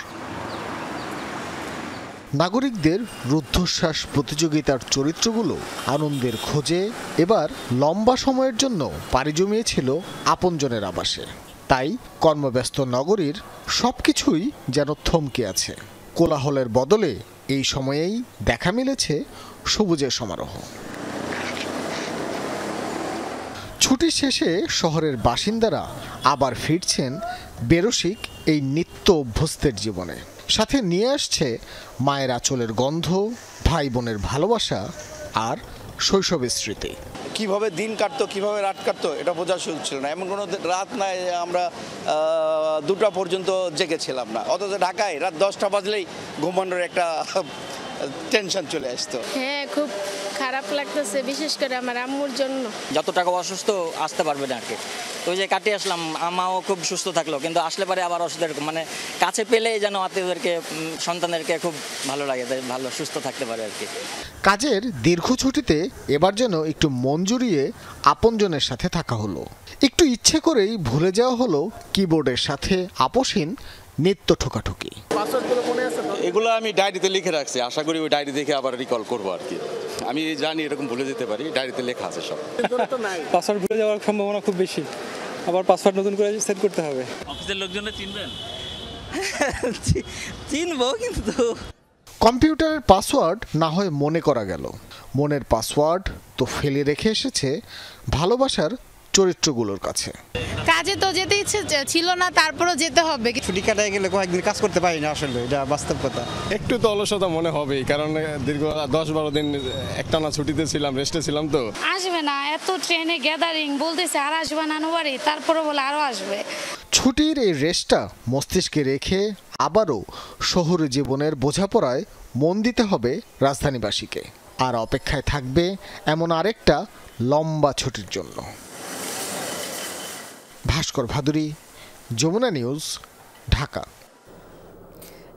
[SPEAKER 22] নাগরিকদের রুদ্ধশ্বাস প্রতিযোগিতার চরিত্রগুলো আনন্দের খোঁজে এবার লম্বা সময়ের জন্য পাড়ি জমিয়েছিল আপনজনের আবাসে। তাই কর্মব্যস্ত নগরীর সবকিছুই যেন থমকে আছে। কোলাহলের বদলে এই সময়েই দেখা মিলেছে সবুজের সমারোহ। ছুটি শেষে শহরের বাসিন্দারা আবার ফিরছেন বেরসিক এই নিত্য অভ্যস্তের জীবনে। সাথে নিয়ে আসছে মায়ের আঁচলের গন্ধ, ভাই বোনের ভালোবাসা আর শৈশবের স্মৃতি।
[SPEAKER 6] কিভাবে দিন কাটতো, কিভাবে রাত কাটতো এটা বোঝা ছিল না। এমন কোনো রাত নাই আমরা 2টা পর্যন্ত জেগেছিলাম না, অথচ ঢাকায় রাত 10টা বাজলেই ঘুমানোর একটা টেনশন চলে আসতো।
[SPEAKER 23] হ্যাঁ, খুব খারাপ লাগতেছে, বিশেষ করে আমার আম্মুর জন্য।
[SPEAKER 24] যত টাকা অসুস্থ আসতে পারবে না আর কি, তো ওই যে কাটিয়ে আসলাম। আমাও খুব সুস্থ থাকলো, কিন্তু আসলে পরে আবার অসুস্থ, মানে কাছে পেলে যেন আত্মীয়দেরকে সন্তানদেরকে খুব ভালো লাগে, ভালো সুস্থ থাকতে পারে আর কি।
[SPEAKER 22] কাজের দীর্ঘ ছুটিতে এবার যেন একটু মন জুড়িয়ে আপনজনের সাথে থাকা হলো। একটু ইচ্ছে করেই ভুলে যাওয়া হলো কিবোর্ডের সাথে আপোষহীন নিত্য ঠোকাঠুকি।
[SPEAKER 25] এগুলো আমি ডায়েরিতে লিখে রাখছি, আশা করি ওই ডায়েরি দেখে আবার রিকল করবো আর কি। আমি জানি এরকম ভুলে যেতে পারি, ডায়েরিতে লেখা আছে সব।
[SPEAKER 26] পাসওয়ার্ড ভুলে যাওয়ার সম্ভাবনা খুব বেশি,
[SPEAKER 7] আবার পাসওয়ার্ড নতুন করে সেট করতে হবে।
[SPEAKER 8] অফিসের লোকজনরা চিনবেন?
[SPEAKER 9] চিনবো, কিন্তু
[SPEAKER 22] কম্পিউটারের পাসওয়ার্ড না হয় মনে করা গেল, মনের পাসওয়ার্ড তো ফেলে রেখে এসেছে ভালোবাসার চরিত্রগুলোর কাছে।
[SPEAKER 10] কাজে তো যেতে ইচ্ছে ছিল না, তারপরও যেতে হবে।
[SPEAKER 7] ছুটি কাটায় গেলে কয়েকদিন কাজ করতে পারি না, আসলে এটা বাস্তব কথা।
[SPEAKER 11] একটু তো অলসতা মনে হবেই, কারণ দীর্ঘ 10-12 দিন একটানা ছুটিতে ছিলাম, রেস্টে ছিলাম। তো
[SPEAKER 10] আসবে না, এত ট্রেনে গ্যাদারিং বলতেছে আর আসবে না বাড়ি, তারপরে বলে আরো আসবে।
[SPEAKER 22] ছুটির এই রেস্টটা মস্তিষ্কে রেখে আবারও শহুরে জীবনের বোঝাপড়ায় মন দিতে হবে রাজধানীবাসীকে, আর অপেক্ষায় থাকবে এমন আরেকটা লম্বা ছুটির জন্য। ভাস্কর ভাদুরী, যমুনা নিউজ, ঢাকা।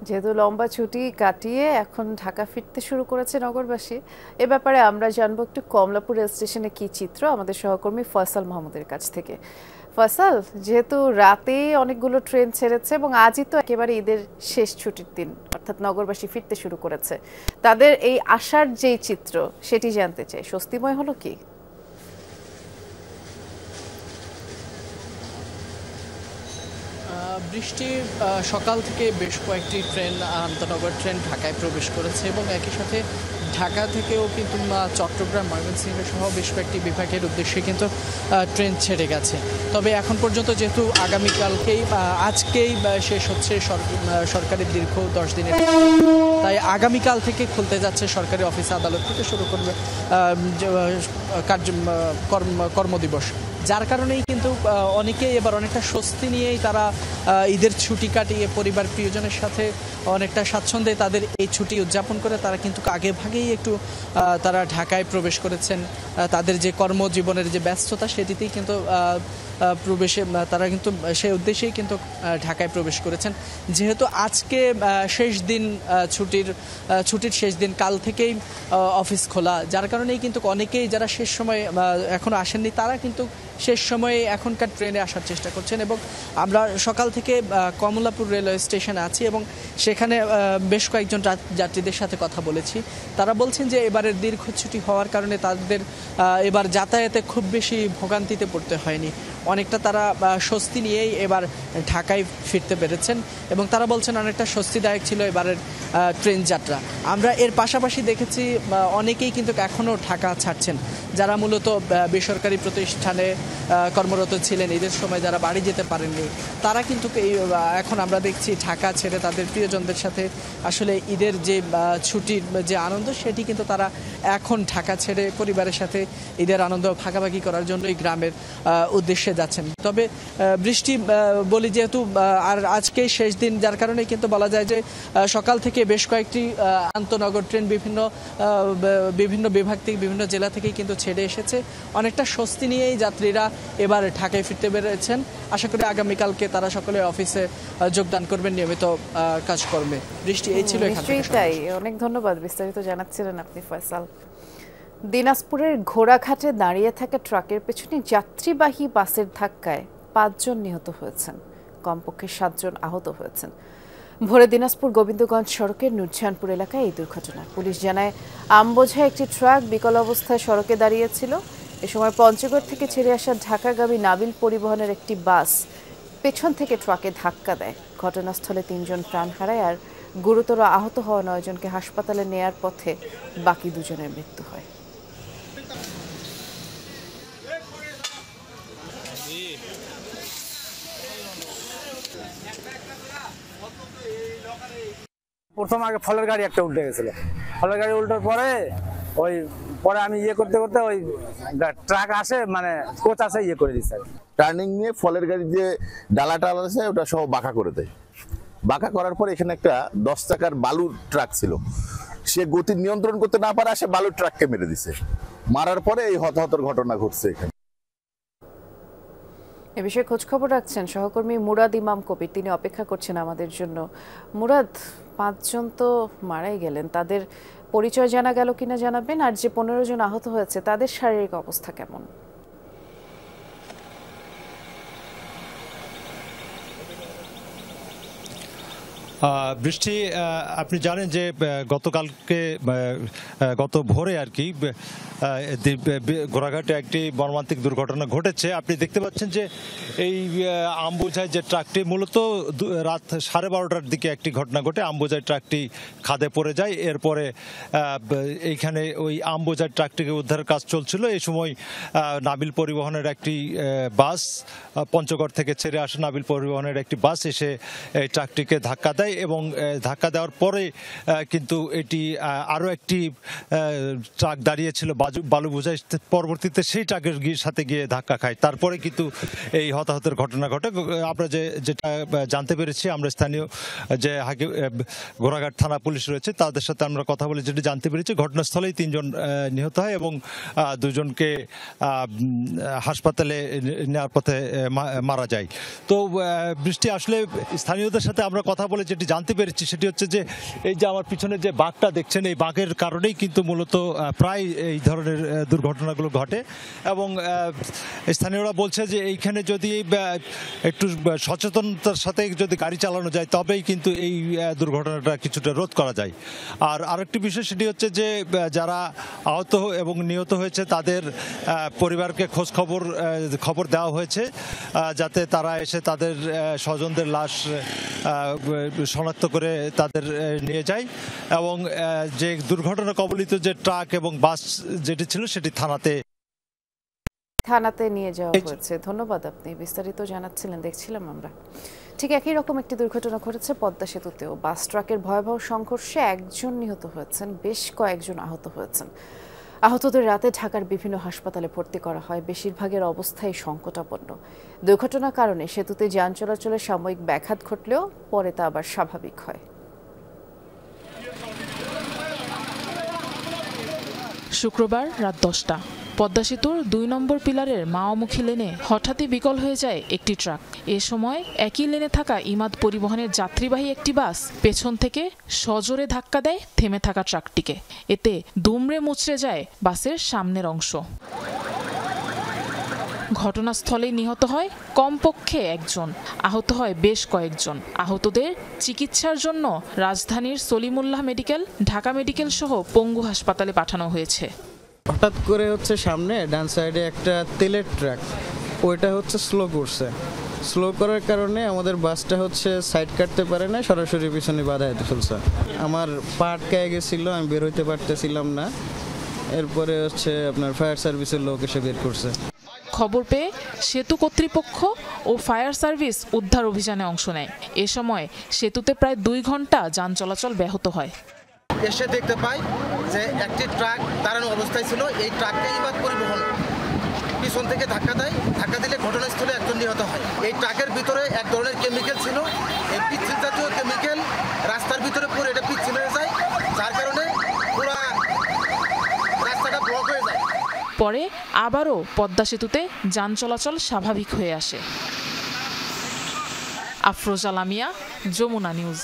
[SPEAKER 1] যেহেতু লম্বা ছুটি কাটিয়ে এখন ঢাকা ফিরতে শুরু করেছে নগরবাসী, এ ব্যাপারে আমরা জানবো একটু কমলাপুর রেল স্টেশনে কি চিত্র আমাদের সহকর্মী ফয়সাল মাহমুদের কাছ থেকে। ফয়সাল, যেহেতু রাতে অনেকগুলো ট্রেন ছেড়েছে এবং আজই তো একেবারে ঈদের শেষ ছুটির দিন, অর্থাৎ নগরবাসী ফিরতে শুরু করেছে, তাদের এই আশার যেই চিত্র সেটি জানতে চাই। স্বস্তিময় হলো কি?
[SPEAKER 26] বৃষ্টি সকাল থেকে বেশ কয়েকটি ট্রেন, আন্তনগর ট্রেন ঢাকায় প্রবেশ করেছে এবং একই সাথে ঢাকা থেকেও কিন্তু চট্টগ্রাম, ময়মনসিংহ সহ বেশ কয়েকটি বিভাগের উদ্দেশ্যে কিন্তু ট্রেন ছেড়ে গেছে। তবে এখন পর্যন্ত যেহেতু আগামীকালকেই আজকেই শেষ হচ্ছে সরকারের দীর্ঘ 10 দিনের, তাই আগামীকাল থেকে খুলতে যাচ্ছে সরকারি অফিস আদালত থেকে শুরু করবে কর্মদিবস, যার কারণেই কিন্তু অনেকেই এবার অনেকটা স্বস্তি নিয়েই তারা ঈদের ছুটি কাটিয়ে পরিবার প্রিয়জনের সাথে অনেকটা স্বাচ্ছন্দ্যে তাদের এই ছুটি উদযাপন করে তারা কিন্তু আগে ভাগেই একটু তারা ঢাকায় প্রবেশ করেছেন। তাদের যে কর্মজীবনের যে ব্যস্ততা সেটিতেই কিন্তু প্রবেশে তারা কিন্তু সেই উদ্দেশ্যেই কিন্তু ঢাকায় প্রবেশ করেছেন। যেহেতু আজকে শেষ দিন, ছুটির শেষ দিন, কাল থেকেই অফিস খোলা, যার কারণেই কিন্তু অনেকেই যারা শেষ সময় এখনো আসেননি তারা কিন্তু শেষ সময়ে এখনকার ট্রেনে আসার চেষ্টা করছেন। এবং আমরা সকাল থেকে কমলাপুর রেলওয়ে স্টেশনে আছি এবং সেখানে বেশ কয়েকজন যাত্রীদের সাথে কথা বলেছি। তারা বলছেন যে এবারের দীর্ঘ ছুটি হওয়ার কারণে তাদের এবার যাতায়াতে খুব বেশি ভোগান্তিতে পড়তে হয়নি, অনেকটা তারা স্বস্তি নিয়েই এবার ঢাকায় ফিরতে পেরেছেন এবং তারা বলছেন অনেকটা স্বস্তিদায়ক ছিল এবারের ট্রেন যাত্রা। আমরা এর পাশাপাশি দেখেছি অনেকেই কিন্তু এখনও ঢাকা ছাড়ছেন, যারা মূলত বেসরকারি প্রতিষ্ঠানে কর্মরত ছিলেন, ঈদের সময় যারা বাড়ি যেতে পারেননি, তারা কিন্তু এখন আমরা দেখছি ঢাকা ছেড়ে তাদের প্রিয়জনদের সাথে আসলে ঈদের যে ছুটির যে আনন্দ সেটি কিন্তু তারা এখন ঢাকা ছেড়ে পরিবারের সাথে ঈদের আনন্দ ভাগাভাগি করার জন্যই গ্রামের উদ্দেশ্যে যাচ্ছেন। তবে বৃষ্টি বলি যেহেতু আর আজকে শেষ দিন, যার কারণে কিন্তু বলা যায় যে সকাল থেকে বেশ কয়েকটি আন্তনগর ট্রেন বিভিন্ন বিভাগ থেকে, বিভিন্ন জেলা থেকেই কিন্তু ছেড়ে এসেছে। অনেকটা স্বস্তি নিয়েই যাত্রীরা এবার ঢাকায় ফিরতে পেরেছেন। আশা করি আগামীকালকে তারা সকলে অফিসে যোগদান করবেন নিয়মিত কাজকর্মে। বৃষ্টি এই ছিল এখান থেকে।
[SPEAKER 1] তাই অনেক ধন্যবাদ, বিস্তারিত জানাচ্ছিলেন আপনি ফয়সাল। দিনাজপুরের ঘোড়াঘাটে দাঁড়িয়ে থাকা ট্রাকের পেছনে যাত্রীবাহী বাসের ধাক্কায় 5 জন নিহত হয়েছেন, কমপক্ষে 7 জন আহত হয়েছেন। ভোরে দিনাজপুর গোবিন্দগঞ্জ সড়কের নুরজাহানপুর এলাকায় এই দুর্ঘটনা। পুলিশ জানায় আমবোঝা একটি ট্রাক বিকল অবস্থায় সড়কে দাঁড়িয়েছিল। এ সময় পঞ্চগড় থেকে ছেড়ে আসা ঢাকাগামী নাবিল পরিবহনের একটি বাস পেছন থেকে ট্রাকে ধাক্কা দেয়। ঘটনাস্থলে 3 জন প্রাণ হারায়, আর গুরুতর আহত হওয়া 9 জনকে হাসপাতালে নেয়ার পথে বাকি 2 জনের মৃত্যু হয়।
[SPEAKER 27] প্রথম আগে ফলের গাড়ি একটা উল্টে গেছিল, ফলের গাড়ি উল্টার পরে আমি করতে করতে ওই ট্রাক আসে, মানে কোচ আসে করে দিচ্ছে।
[SPEAKER 28] টার্নিং নিয়ে ফলের গাড়ি যে ডালাটা আছে ওটা সহ বাঁকা করে দেয়। বাঁকা করার পর এখানে একটা 10 চাকার বালুর ট্রাক ছিল, সে গতি নিয়ন্ত্রণ করতে না পারে সে বালুর ট্রাককে মেরে দিছে। মারার পরে এই হতাহতের ঘটনা ঘটছে এখানে।
[SPEAKER 1] এ বিষয়ে খোঁজ খবর রাখছেন সহকর্মী মুরাদ ইমাম কবির, তিনি অপেক্ষা করছেন আমাদের জন্য। মুরাদ, 5 জন তো মারাই গেলেন, তাদের পরিচয় জানা গেল কিনা জানাবেন, আর যে 15 জন আহত হয়েছে তাদের শারীরিক অবস্থা কেমন?
[SPEAKER 2] বৃষ্টি, আপনি জানেন যে গত ভোরে আর কি ঘোড়াঘাটে একটি মর্মান্তিক দুর্ঘটনা ঘটেছে। আপনি দেখতে পাচ্ছেন যে এই আমবোঝাই যে ট্রাকটি মূলত রাত 12:30টার দিকে একটি ঘটনা ঘটে। আমবোঝাই ট্রাকটি খাদে পড়ে যায়। এরপরে এইখানে ওই আমবোঝাই ট্রাকটিকে উদ্ধারের কাজ চলছিল। এই সময় নাবিল পরিবহনের একটি বাস, পঞ্চগড় থেকে ছেড়ে আসা নাবিল পরিবহনের একটি বাস এসে এই ট্রাকটিকে ধাক্কা দেয় এবং ধাক্কা দেওয়ার পরে কিন্তু এটি আরও একটি ট্রাক দাঁড়িয়েছিল বালু বোঝাই, পরবর্তীতে সেই ট্রাকের সাথে গিয়ে ধাক্কা খায়। তারপরে কিন্তু এই হতাহতের ঘটনা ঘটে। আমরা যেটা জানতে পেরেছি, আমরা স্থানীয় যে ঘোড়াঘাট থানা পুলিশ রয়েছে তাদের সাথে আমরা কথা বলে যেটি জানতে পেরেছি, ঘটনাস্থলেই 3 জন নিহত হয় এবং 2 জনকে হাসপাতালে নেওয়ার পথে মারা যায়। তো বৃষ্টি, আসলে স্থানীয়দের সাথে আমরা কথা বলে যেটি জানতে পেরেছি সেটি হচ্ছে যে এই যে আমার পিছনে যে বাঁকটা দেখছেন, এই বাঁকের কারণেই কিন্তু মূলত প্রায় এই ধরনের দুর্ঘটনাগুলো ঘটে এবং স্থানীয়রা বলছে যে এইখানে যদি একটু সচেতনতার সাথে যদি গাড়ি চালানো যায় তবেই কিন্তু এই দুর্ঘটনাটা কিছুটা রোধ করা যায়। আর আরেকটি বিষয় সেটি হচ্ছে যে যারা আহত এবং নিহত হয়েছে তাদের পরিবারকে খবর দেওয়া হয়েছে যাতে তারা এসে তাদের স্বজনদের লাশ শনাক্ত করে তাদের নিয়ে যায় এবং যে দুর্ঘটনা কবলিত যে ট্রাক এবং বাস যেটি ছিল সেটি
[SPEAKER 1] থানাতে নিয়ে যাওয়া হয়েছে। ধন্যবাদ, আপনি বিস্তারিত জানাচ্ছিলেন, দেখছিলাম আমরা। ঠিক একই রকম একটি দুর্ঘটনা ঘটেছে পদ্মা সেতুতেও। বাস ট্রাকের ভয়াবহ সংঘর্ষে 1 জন নিহত হয়েছেন, বেশ কয়েকজন আহত হয়েছেন। আহতদের রাতে ঢাকার বিভিন্ন হাসপাতালে ভর্তি করা হয়। বেশিরভাগের অবস্থাই সংকটাপন্ন। দুর্ঘটনার কারণে সেতুতে যান চলাচলে সাময়িক ব্যাঘাত ঘটলেও পরে তা আবার স্বাভাবিক হয়।
[SPEAKER 3] শুক্রবার রাত 10টা পদ্মা সেতুর 2 নম্বর পিলারের মাওমুখী লেনে হঠাৎই বিকল হয়ে যায় একটি ট্রাক। এ সময় একই লেনে থাকা ইমাদ পরিবহনের যাত্রীবাহী একটি বাস পেছন থেকে সজোরে ধাক্কা দেয় থেমে থাকা ট্রাকটিকে। এতে দুমড়ে মুচড়ে যায় বাসের সামনের অংশ। ঘটনাস্থলেই নিহত হয় কমপক্ষে 1 জন, আহত হয় বেশ কয়েকজন। আহতদের চিকিৎসার জন্য রাজধানীর সলিমুল্লাহ মেডিকেল, ঢাকা মেডিকেল সহ পঙ্গু হাসপাতালে পাঠানো হয়েছে।
[SPEAKER 8] হঠাৎ করে সামনে ডান সাইডে একটা তেলের ট্রাক, ওইটা স্লো করছে। স্লো করার কারণে আমাদের বাসটা সাইড কাটতে পারে না, সরাসরি পিছনে বাধা দিতে ফেলছে। আমার পা আটকায় গেছিল, আমি বের হইতে পারতেছিলাম না। এরপরে আপনার ফায়ার সার্ভিসের লোক এসে বের করছে।
[SPEAKER 3] খবর পেয়ে সেতু কর্তৃপক্ষ ও ফায়ার সার্ভিস উদ্ধার অভিযানে অংশ নেয়। এ সময় সেতুতে প্রায় 2 ঘন্টা যান চলাচল ব্যাহত হয়।
[SPEAKER 9] এসে দেখতে পাই যে একটি ট্রাক দাঁড়ানো অবস্থায় ছিল। এই ট্রাককে ইমাদ পরিবহন পিছন থেকে ধাক্কা দেয়। ধাক্কা দিলে ঘটনাস্থলে 1 জন নিহত হয়। এই ট্রাকের ভিতরে এক ধরনের কেমিক্যাল ছিল। এই পিচ্ছিল জাতীয় কেমিক্যাল রাস্তার ভিতরে পড়ে এটা পিচ্ছিল হয়ে যায়, যার কারণে পুরো রাস্তাটা ব্লক হয়ে যায়।
[SPEAKER 3] পরে আবারও পদ্মা সেতুতে যান চলাচল স্বাভাবিক হয়ে আসে। আফরোজা লামিয়া, যমুনা নিউজ।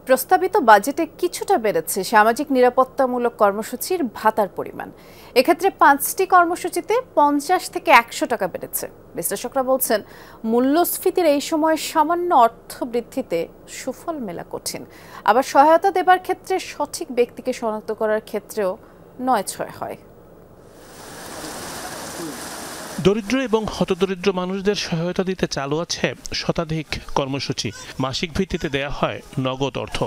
[SPEAKER 1] প্রস্তাবিত বাজেটে কিছুটা বেড়েছে সামাজিক নিরাপত্তামূলক কর্মসূচির ভাতার পরিমাণ। এক্ষেত্রে 5টি কর্মসূচিতে 50 থেকে 100 টাকা বেড়েছে। বিশ্লেষকরা বলছেন, মূল্যস্ফীতির এই সময় সামান্য অর্থ বৃদ্ধিতে সুফল মেলা কঠিন। আবার সহায়তা দেবার ক্ষেত্রে সঠিক ব্যক্তিকে শনাক্ত করার ক্ষেত্রেও 9-6 হয়।
[SPEAKER 12] দরিদ্র এবং হতদরিদ্র মানুষদের সহায়তা দিতে চালু আছে শতাধিক কর্মসূচি। মাসিক ভিত্তিতে দেয়া হয় নগদ অর্থ।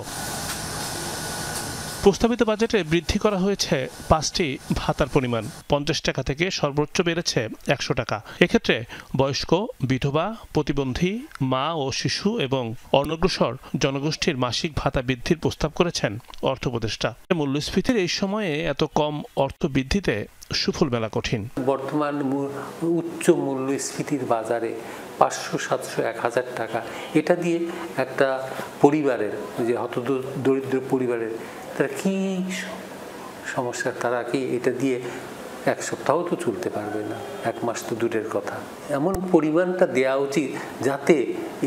[SPEAKER 12] প্রস্তাবিত বাজেটে বৃদ্ধি করা হয়েছে 5টি ভাতার পরিমাণ। 50 টাকা থেকে সর্বোচ্চ বেড়েছে 100 টাকা। এক্ষেত্রে বয়স্ক, বিধবা, প্রতিবন্ধী, মা ও শিশু এবং অনগ্রসর জনগোষ্ঠীর মাসিক ভাতা বৃদ্ধির প্রস্তাব করেছেন অর্থ উপদেষ্টা। মূল্যস্ফীতির এই সময়ে এত কম অর্থ বৃদ্ধিতে সুফল মেলা কঠিন।
[SPEAKER 13] বর্তমান উচ্চ মূল্যস্ফীতির বাজারে 500, 700, 1000 টাকা, এটা দিয়ে একটা পরিবারের, যে হতদরিদ্র পরিবারের, তারা কি সমস্যা, তারা কি এটা দিয়ে 1 সপ্তাহ তো চলতে পারবে না, 1 মাস তো দূরের কথা। এমন পরিমাণটা দেওয়া উচিত যাতে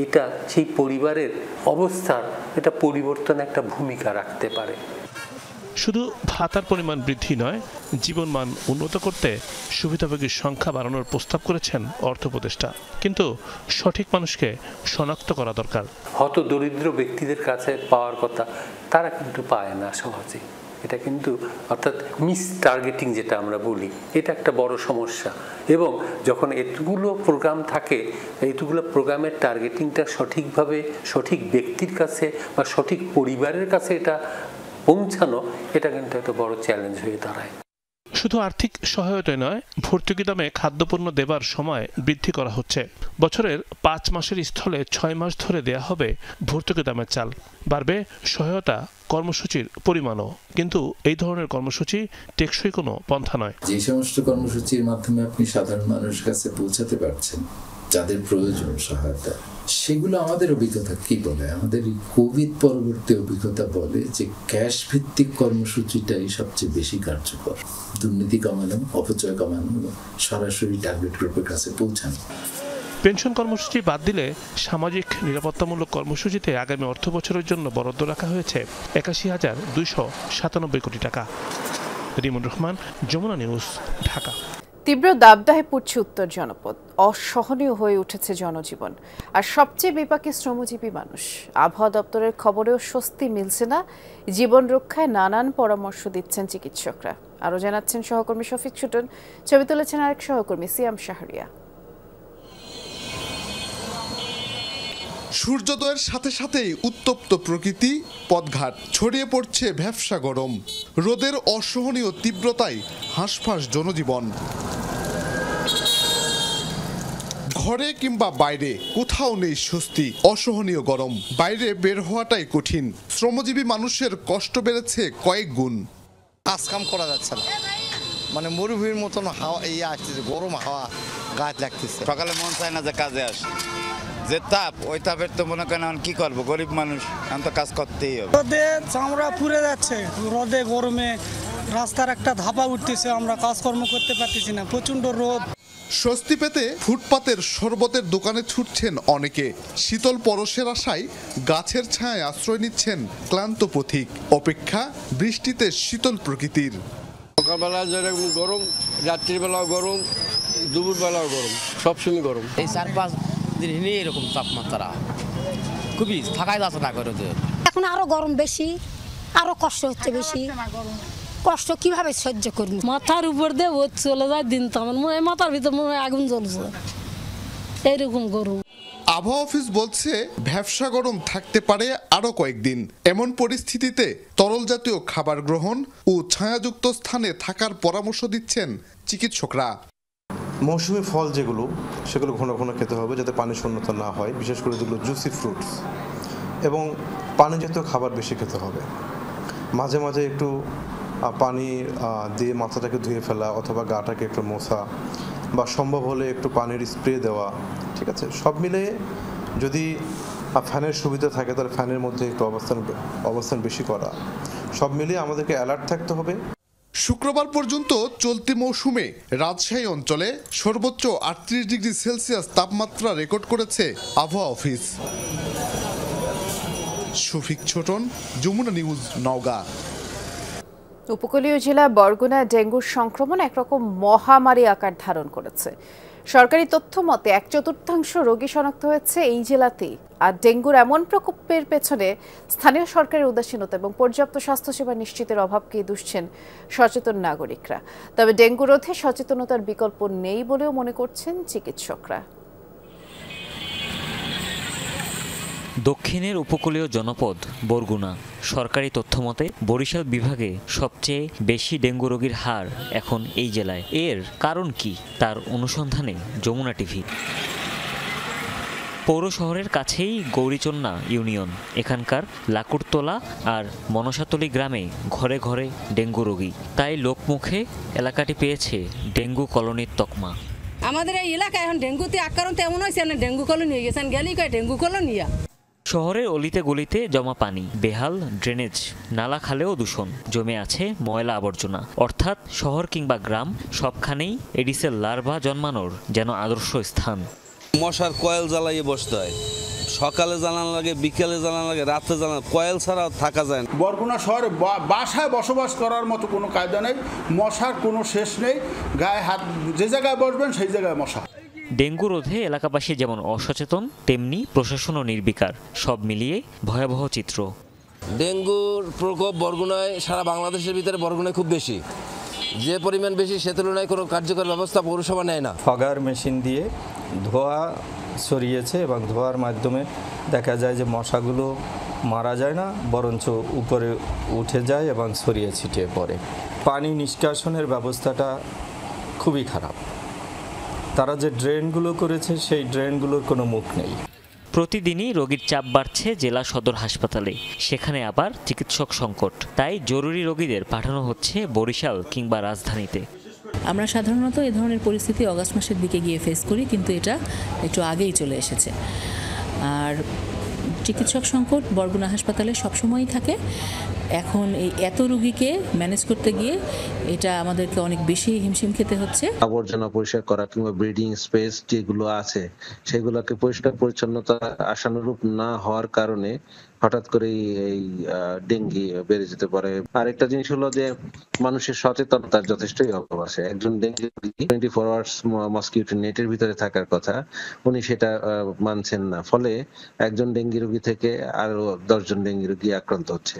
[SPEAKER 13] এটা সেই পরিবারের অবস্থার এটা পরিবর্তনে একটা ভূমিকা রাখতে পারে।
[SPEAKER 12] শুধু ভাতার পরিমাণ বৃদ্ধি নয়, জীবনমান উন্নত করতে সুবিধাভোগীর সংখ্যা বাড়ানোর প্রস্তাব করেছেন অর্থ উপদেষ্টা। কিন্তু সঠিক মানুষকে শনাক্ত করা দরকার।
[SPEAKER 13] হত দরিদ্র ব্যক্তিদের কাছে পাওয়ার কথা, তারা কিন্তু পায় না সহজে। এটা কিন্তু অর্থাৎ মিস টার্গেটিং যেটা আমরা বলি, এটা একটা বড় সমস্যা। এবং যখন এতগুলো প্রোগ্রাম থাকে, এতগুলো প্রোগ্রামের টার্গেটিংটা সঠিকভাবে সঠিক ব্যক্তির কাছে বা সঠিক পরিবারের কাছে এটা পৌঁছানো, এটা কিন্তু একটা বড় চ্যালেঞ্জ হয়ে দাঁড়ায়।
[SPEAKER 12] শুধু আর্থিক সহায়তায় নয়, ভর্তুকি দামে খাদ্যপণ্য দেবার সময় বৃদ্ধি করা হচ্ছে। বছরের 5 মাসের স্থলে 6 মাস ধরে দেয়া হবে ভর্তুকি দামের চাল। বাড়বে সহায়তা কর্মসূচির পরিমাণও। কিন্তু এই ধরনের কর্মসূচি টেকসই কোনো পন্থা নয়।
[SPEAKER 5] যে সমস্ত কর্মসূচির মাধ্যমে আপনি সাধারণ মানুষের কাছে পৌঁছাতে পারছেন, যাদের প্রয়োজন সহায়তা, সেগুলো আমাদের অভিজ্ঞতা কি বলে? আমাদের কোভিড পরবর্তী অভিজ্ঞতা বলে যে ক্যাশ ভিত্তিক কর্মসূচিটাই সবচেয়ে বেশি কার্যকর। দুর্নীতি কমানো, অপচয় কমানো, সরাসরি টার্গেট গ্রুপের কাছে পৌঁছানো।
[SPEAKER 12] পেনশন কর্মসূচি বাদ দিলে সামাজিক নিরাপত্তামূলক কর্মসূচিতে আগামী অর্থ বছরের জন্য বরাদ্দ রাখা হয়েছে ৮১,২৯৭ কোটি টাকা। রিমন রহমান, যমুনা নিউজ, ঢাকা।
[SPEAKER 1] তীব্র দাবদাহে পড়ছে উত্তর জনপদ। অসহনীয় হয়ে উঠেছে জনজীবন, আর সবচেয়ে বিপাকে শ্রমজীবী মানুষ। আবহাওয়া দপ্তরের খবরেও স্বস্তি মিলছে না। জীবন রক্ষায় নানান পরামর্শ দিচ্ছেন চিকিৎসকরা। আরও জানাচ্ছেন সহকর্মী শফিক সুটন, ছবি তুলেছেন আরেক সহকর্মী সিয়াম শাহরিয়া।
[SPEAKER 14] সূর্যোদয়ের সাথে সাথেই উত্তপ্ত প্রকৃতি, পথঘাট ছড়িয়ে পড়ছে ভ্যাপসা গরম। রোদের অসহনীয় তীব্রতায় হাঁসফাঁস জনজীবন। ঘরে কিংবা বাইরে কোথাও নেই স্বস্তি। অসহনীয় গরম, বাইরে বের হওয়াটাই কঠিন। শ্রমজীবী মানুষের কষ্ট বেড়েছে কয়েক গুণ।
[SPEAKER 15] কাজ কাম করা যাচ্ছে না, মানে মরুভূমির মতন হাওয়া আসতেছে, গরম হাওয়া গাছ লাগতেছে।
[SPEAKER 16] সকালে মন চায় না যে কাজে আস, যে তাপ, ওই তাপের তো মনে করেন কি করবো, গরিব মানুষ, এখন তো কাজ করতেই হবে।
[SPEAKER 17] রোদে চামড়া পুড়ে যাচ্ছে, রোদে গরমে রাস্তার একটা ধাপা উঠতেছে, আমরা কাজকর্ম করতে পারতেছি না, প্রচন্ড রোদ।
[SPEAKER 14] স্বস্তি পেতে ফুটপাতের শরবতের দোকানে ছুটছেন অনেকে। শীতল পরশের আশায় গাছের ছায়ায় আশ্রয় নিচ্ছেন ক্লান্ত পথিক। অপেক্ষা বৃষ্টিতে শীতল প্রকৃতির।
[SPEAKER 18] সকালবেলা যেরকম গরম, রাত্রিবেলাও গরম, দুপুরবেলাও গরম, সবসময় গরম।
[SPEAKER 19] এই 4-5 দিন এরকম তাপমাত্রা, খুবই থাকাই যাচ্ছে না করে।
[SPEAKER 20] এখন আরো গরম বেশি, আরো কষ্ট হচ্ছে বেশি। কষ্ট কিভাবে সহ্য করব?
[SPEAKER 29] মাথার উপর দিয়ে চলে যায় দিন, তো আমার মনে হয় মাথার ভিতর মনে হয় আগুন জ্বলছে, এইরকম গরম।
[SPEAKER 14] আবহাওয়া অফিস বলছে ভ্যাপসা গরম থাকতে পারে আরো কয়েকদিন। এমন পরিস্থিতিতে তরল জাতীয় খাবার গ্রহণ ও ছায়াযুক্ত স্থানে থাকার পরামর্শ দিচ্ছেন চিকিৎসকরা।
[SPEAKER 30] মৌসুমি ফল যেগুলো, সেগুলো ঘন ঘন খেতে হবে যাতে পানি শূন্যতা না হয়, বিশেষ করে যেগুলো জুসি ফ্রুটস, এবং পানি জাতীয় খাবার বেশি খেতে হবে। মাঝে মাঝে একটু পানি দিয়ে মাথাটাকে ধুয়ে ফেলা অথবা গাটাকে একটু মোছা, বা সম্ভব হলে একটু পানির স্প্রে দেওয়া। ঠিক আছে, সব মিলে যদি ফ্যানের সুবিধা থাকে তাহলে ফ্যানের মধ্যে একটু অবস্থান বেশি করা, সব মিলিয়ে আমাদেরকে অ্যালার্ট থাকতে হবে।
[SPEAKER 14] শুক্রবার পর্যন্ত চলতি মৌসুমে রাজশাহী অঞ্চলে সর্বোচ্চ 38 ডিগ্রি সেলসিয়াস তাপমাত্রা রেকর্ড করেছে আবহাওয়া অফিস। শফিক ছোটন, যমুনা নিউজ, নওগাঁ।
[SPEAKER 1] উপকূলীয় জেলা বরগুনা ডেঙ্গুর সংক্রমণ একরকম মহামারী আকার ধারণ করেছে। সরকারি তথ্য মতে 1/4 রোগী শনাক্ত হয়েছে এই জেলাতেই। আর ডেঙ্গুর এমন প্রকোপের পেছনে স্থানীয় সরকারের উদাসীনতা এবং পর্যাপ্ত স্বাস্থ্যসেবা নিশ্চিতের অভাবকেই দুষছেন সচেতন নাগরিকরা। তবে ডেঙ্গু রোধে সচেতনতার বিকল্প নেই বলেও মনে করছেন চিকিৎসকরা।
[SPEAKER 31] দক্ষিণের উপকূলীয় জনপদ বরগুনা। সরকারি তথ্যমতে বরিশাল বিভাগে সবচেয়ে বেশি ডেঙ্গু রোগীর হার এখন এই জেলায়। এর কারণ কি, তার অনুসন্ধানে যমুনা টিভি। পৌর শহরের কাছেই গৌরীচন্না ইউনিয়ন। এখানকার লাকুরতলা আর মনসাতলী গ্রামে ঘরে ঘরে ডেঙ্গু রোগী। তাই লোকমুখে এলাকাটি পেয়েছে ডেঙ্গু কলোনির তকমা।
[SPEAKER 29] আমাদের এই এলাকায় এখন ডেঙ্গুতে আক্রান্ত এমন হয়েছে না, ডেঙ্গু কলোনি হয়ে গেছেন, গেলেই কয় ডেঙ্গু কলোনিয়া।
[SPEAKER 31] শহরের অলিতে গলিতে জমা পানি, বেহাল ড্রেনেজ, নালা খালেও দূষণ, জমে আছে ময়লা আবর্জনা। অর্থাৎ শহর কিংবা গ্রাম সবখানেই এডিসের লার্ভা জন্মানোর যেন আদর্শ স্থান।
[SPEAKER 32] মশার কয়েল জ্বালাইয়ে বসতে হয়,
[SPEAKER 4] সকালে জ্বালানো লাগে, বিকেলে জ্বালানো লাগে, রাতে জ্বালানো, কয়েল ছাড়া থাকা যায় না।
[SPEAKER 6] বরগুনা শহরে বাসায় বসবাস করার মতো কোনো কায়দা নেই, মশার কোনো শেষ নেই, গায়ে হাত যে জায়গায় বসবেন সেই জায়গায় মশা।
[SPEAKER 31] ডেঙ্গু রোধে এলাকাবাসী যেমন অসচেতন, তেমনি প্রশাসনও নির্বিকার। সব মিলিয়ে ভয়াবহ চিত্র।
[SPEAKER 7] ডেঙ্গুর প্রকোপ বরগুনায়, সারা বাংলাদেশের ভিতরে বরগুনায় খুব বেশি। যে পরিমাণ বেশি সে তুলনায় কোনো কার্যকর ব্যবস্থা পৌরসভা নেয় না।
[SPEAKER 10] ফগার মেশিন দিয়ে ধোঁয়া ছড়িয়েছে এবং ধোঁয়ার মাধ্যমে দেখা যায় যে মশাগুলো মারা যায় না, বরঞ্চ উপরে উঠে যায় এবং ছড়িয়ে ছিটিয়ে পড়ে। পানি নিষ্কাশনের ব্যবস্থাটা খুবই খারাপ। তারা যে ড্রেনগুলো করেছে সেই ড্রেনগুলোর কোনো মুখ নেই।
[SPEAKER 31] প্রতিদিনই রোগীর চাপ বাড়ছে জেলা সদর হাসপাতালে, সেখানে আবার চিকিৎসক সংকট। তাই জরুরি রোগীদের পাঠানো হচ্ছে বরিশাল কিংবা রাজধানীতে।
[SPEAKER 11] আমরা সাধারণত এই ধরনের পরিস্থিতি অগাস্ট মাসের দিকে গিয়ে ফেস করি, কিন্তু এটা একটু আগেই চলে এসেছে। আর চিকিৎসক সংকট বরগুনা হাসপাতালে সবসময়ই থাকে। এখন এই এত রোগীকে ম্যানেজ করতে গিয়ে এটা আমাদেরকে অনেক বেশি হিমশিম খেতে হচ্ছে।
[SPEAKER 21] আবর্জনা পরিষ্কার করা কিংবা ব্রিডিং স্পেস যেগুলো আছে সেগুলোকে পরিষ্কার পরিচ্ছন্নতা আশানুরূপ না হওয়ার কারণে হঠাৎ করেই এই ডেঙ্গি বেড়ে যেতে পারে। আরেকটা জিনিস হলো যে মানুষের সচেতনতার যথেষ্টই অভাব আছে। একজন ডেঙ্গি রোগী 24 আওয়ার্স মসকিউটো নেটের ভিতরে থাকার কথা, উনি সেটা মানছেন না। ফলে একজন ডেঙ্গি রোগী থেকে আরো 10 জন ডেঙ্গি রোগী আক্রান্ত হচ্ছে।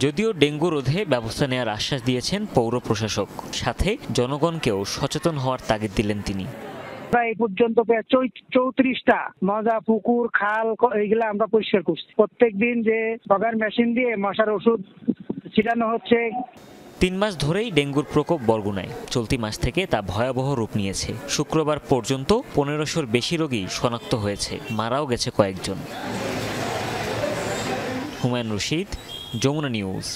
[SPEAKER 31] যদিও ডেঙ্গু রোধে ব্যবস্থা নেওয়ার আশ্বাস দিয়েছেন পৌর প্রশাসক, সাথে জনগণকেও সচেতন হওয়ার তাগিদ দিলেন তিনি।
[SPEAKER 22] এই পর্যন্ত প্রায় 34টা মজা, পুকুর, খাল এইগুলা আমরা পরিষ্কার করছি। প্রত্যেকদিন যে ফগার মেশিন দিয়ে মশার ওষুধ ছিটানো হচ্ছে।
[SPEAKER 31] 3 মাস ধরেই ডেঙ্গুর প্রকোপ বরগুনায়। চলতি মাস থেকে তা ভয়াবহ রূপ নিয়েছে। শুক্রবার পর্যন্ত 1500-র বেশি রোগী শনাক্ত হয়েছে, মারাও গেছে কয়েকজন। Humayun Rashid, Jamuna news.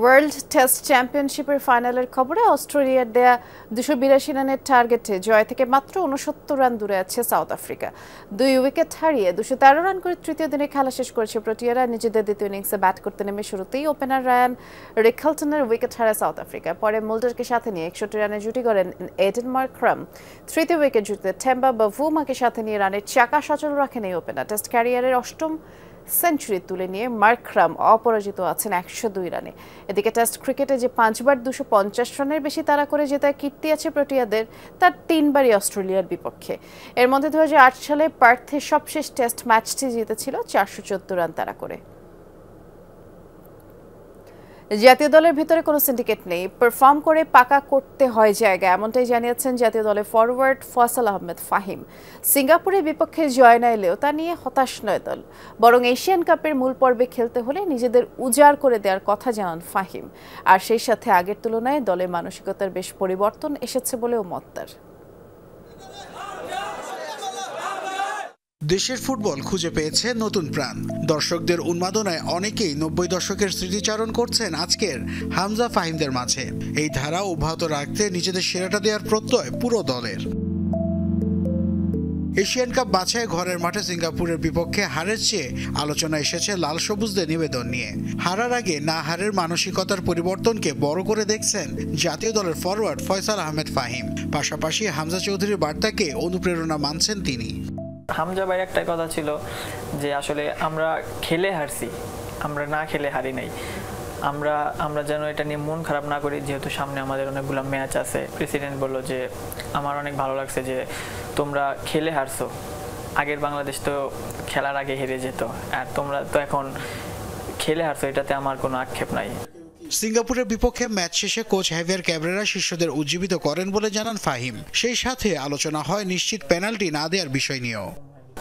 [SPEAKER 1] World test চ্যাম্পিয়নশিপের ফাইনালের খবরে অস্ট্রেলিয়ার দেয়া 282 রানের টার্গেটে জয় থেকে মাত্র 69 রান দূরে আছে সাউথ আফ্রিকা। 2 উইকেট হারিয়ে 213 রান করে তৃতীয় দিনে খেলা শেষ করেছে প্রোটিয়ারা। নিজেদের দ্বিতীয় ইনিংসে ব্যাট করতে নেমে শুরুতেই ওপেনার রায়ান রিকলটনের উইকেট হারায় সাউথ আফ্রিকা। পরে মুল্ডারকে সাথে নিয়ে 61 রানের জুটি গড়েন এডেন মার্করাম। তৃতীয় উইকেট জুটিতে টেম্বা বাভুমাকে সাথে নিয়ে রানের চাকা সচল রাখেন এই ওপেনার। টেস্ট ক্যারিয়ারের 8ম সেঞ্চুরি তুলে নিয়ে মার্করাম অপরাজিত আছেন 102 রানে। এদিকে টেস্ট ক্রিকেটে যে 5বার 250 রানের বেশি তাড়া করে জেতার কীর্তি আছে প্রোটিয়াদের, তার 3বারই অস্ট্রেলিয়ার বিপক্ষে। এর মধ্যে 2008 সালে পার্থে সবশেষ টেস্ট ম্যাচটি জিতেছিল 414 রান তাড়া করে। জাতীয় দলের ভিতরে কোনো সিন্ডিকেট নেই, পারফর্ম করে পাকা করতে হয় জায়গা, এমনটাই জানিয়েছেন জাতীয় দলের ফরওয়ার্ড ফয়সাল আহমেদ ফাহিম। সিঙ্গাপুরের বিপক্ষে জয় না এলেও তা নিয়ে হতাশ নয় দল, বরং এশিয়ান কাপের মূল পর্বে খেলতে হলে নিজেদের উজাড় করে দেওয়ার কথা জানান ফাহিম। আর সেই সাথে আগের তুলনায় দলের মানসিকতার বেশ পরিবর্তন এসেছে বলেও মত তার।
[SPEAKER 23] দেশের ফুটবল খুঁজে পেয়েছে নতুন প্রাণ। দর্শকদের উন্মাদনায় অনেকেই 90 দশকের স্মৃতিচারণ করছেন আজকের হামজা ফাহিমদের মাঝে। এই ধারা অব্যাহত রাখতে নিজেদের সেরাটা দেওয়ার প্রত্যয় পুরো দলের। এশিয়ান কাপ বাছাই ঘরের মাঠে সিঙ্গাপুরের বিপক্ষে হারের চেয়ে আলোচনা এসেছে লাল সবুজদের নিবেদন নিয়ে। হারার আগে না হারের মানসিকতার পরিবর্তনকে বড় করে দেখছেন জাতীয় দলের ফরওয়ার্ড ফয়সাল আহমেদ ফাহিম। পাশাপাশি হামজা চৌধুরীর বার্তাকে অনুপ্রেরণা মানছেন তিনি।
[SPEAKER 24] হামজা ভাই একটাই কথা ছিল যে আসলে আমরা খেলে হারছি, আমরা না খেলে হারি নাই। আমরা যেন এটা নিয়ে মন খারাপ না করি, যেহেতু সামনে আমাদের অনেকগুলো ম্যাচ আছে। প্রেসিডেন্ট বলল যে আমার অনেক ভালো লাগছে যে তোমরা খেলে হারছো, আগের বাংলাদেশ তো খেলার আগে হেরে যেত, আর তোমরা তো এখন খেলে হারছো, এটাতে আমার কোনো আক্ষেপ নাই।
[SPEAKER 23] সিঙ্গাপুরের বিপক্ষে ম্যাচ শেষে কোচ হেভিয়ার ক্যাব্রেরা শিষ্যদের উজ্জীবিত করেন বলে জানান ফাহিম। সেই সাথে আলোচনা হয় নিশ্চিত পেনাল্টি না দেওয়ার বিষয় নিয়েও।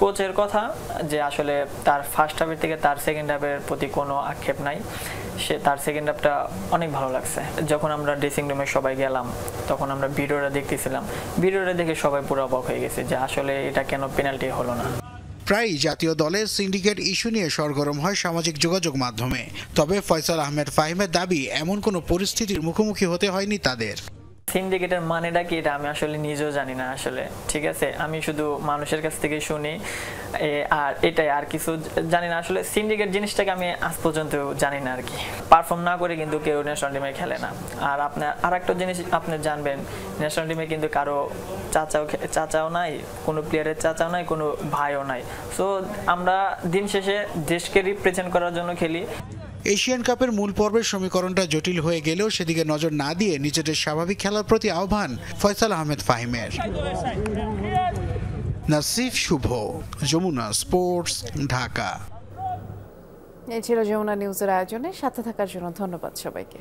[SPEAKER 24] কোচের কথা যে আসলে তার ফার্স্ট হাফের থেকে তার সেকেন্ড হাফের প্রতি কোনো আক্ষেপ নাই, তার সেকেন্ড হাফটা অনেক ভালো লাগছে। যখন আমরা ড্রেসিং রুমে সবাই গেলাম তখন আমরা ভিডিওটা দেখতেছিলাম, ভিডিওটা দেখে সবাই পুরো অবাক হয়ে গেছে যে আসলে এটা কেন পেনাল্টি হলো না।
[SPEAKER 23] প্রায়ই জাতীয় দলের সিন্ডিকেট ইস্যু নিয়ে সরগরম হয় সামাজিক যোগাযোগ মাধ্যমে। তবে ফয়সাল আহমেদ ফাহিমের দাবি এমন কোনো পরিস্থিতির মুখোমুখি হতে হয়নি তাদের।
[SPEAKER 24] সিন্ডিকেটের মানেটা কি এটা আমি আসলে নিজেও জানি না আসলে, ঠিক আছে। আমি শুধু মানুষের কাছ থেকে শুনি আর এটাই, আর কিছু জানি না আসলে। সিন্ডিকেট জিনিসটাকে আমি আজ পর্যন্ত জানি না আর কি। পারফর্ম না করে কিন্তু কেউ ন্যাশনাল টিমে খেলে না। আর আপনার আরেকটা জিনিস আপনি জানবেন, ন্যাশনাল টিমে কিন্তু কারো চাচাও নাই, কোনো প্লেয়ারের চাচাও নাই, কোনো ভাইও নাই। সো আমরা দিন শেষে দেশকে রিপ্রেজেন্ট করার জন্য খেলি।
[SPEAKER 23] এশিয়ান কাপের মূল পর্বের সমীকরণটা জটিল হয়ে গেলেও সেদিকে নজর না দিয়ে নিজেদের স্বাভাবিক খেলার প্রতি আহ্বান ফয়সাল আহমেদ ফাহিমের। নাসিফ শুভ, যমুনা স্পোর্টস, ঢাকা।
[SPEAKER 1] এই ছিল যমুনা নিউজের আয়োজনে। সাথে থাকার জন্য ধন্যবাদ সবাইকে।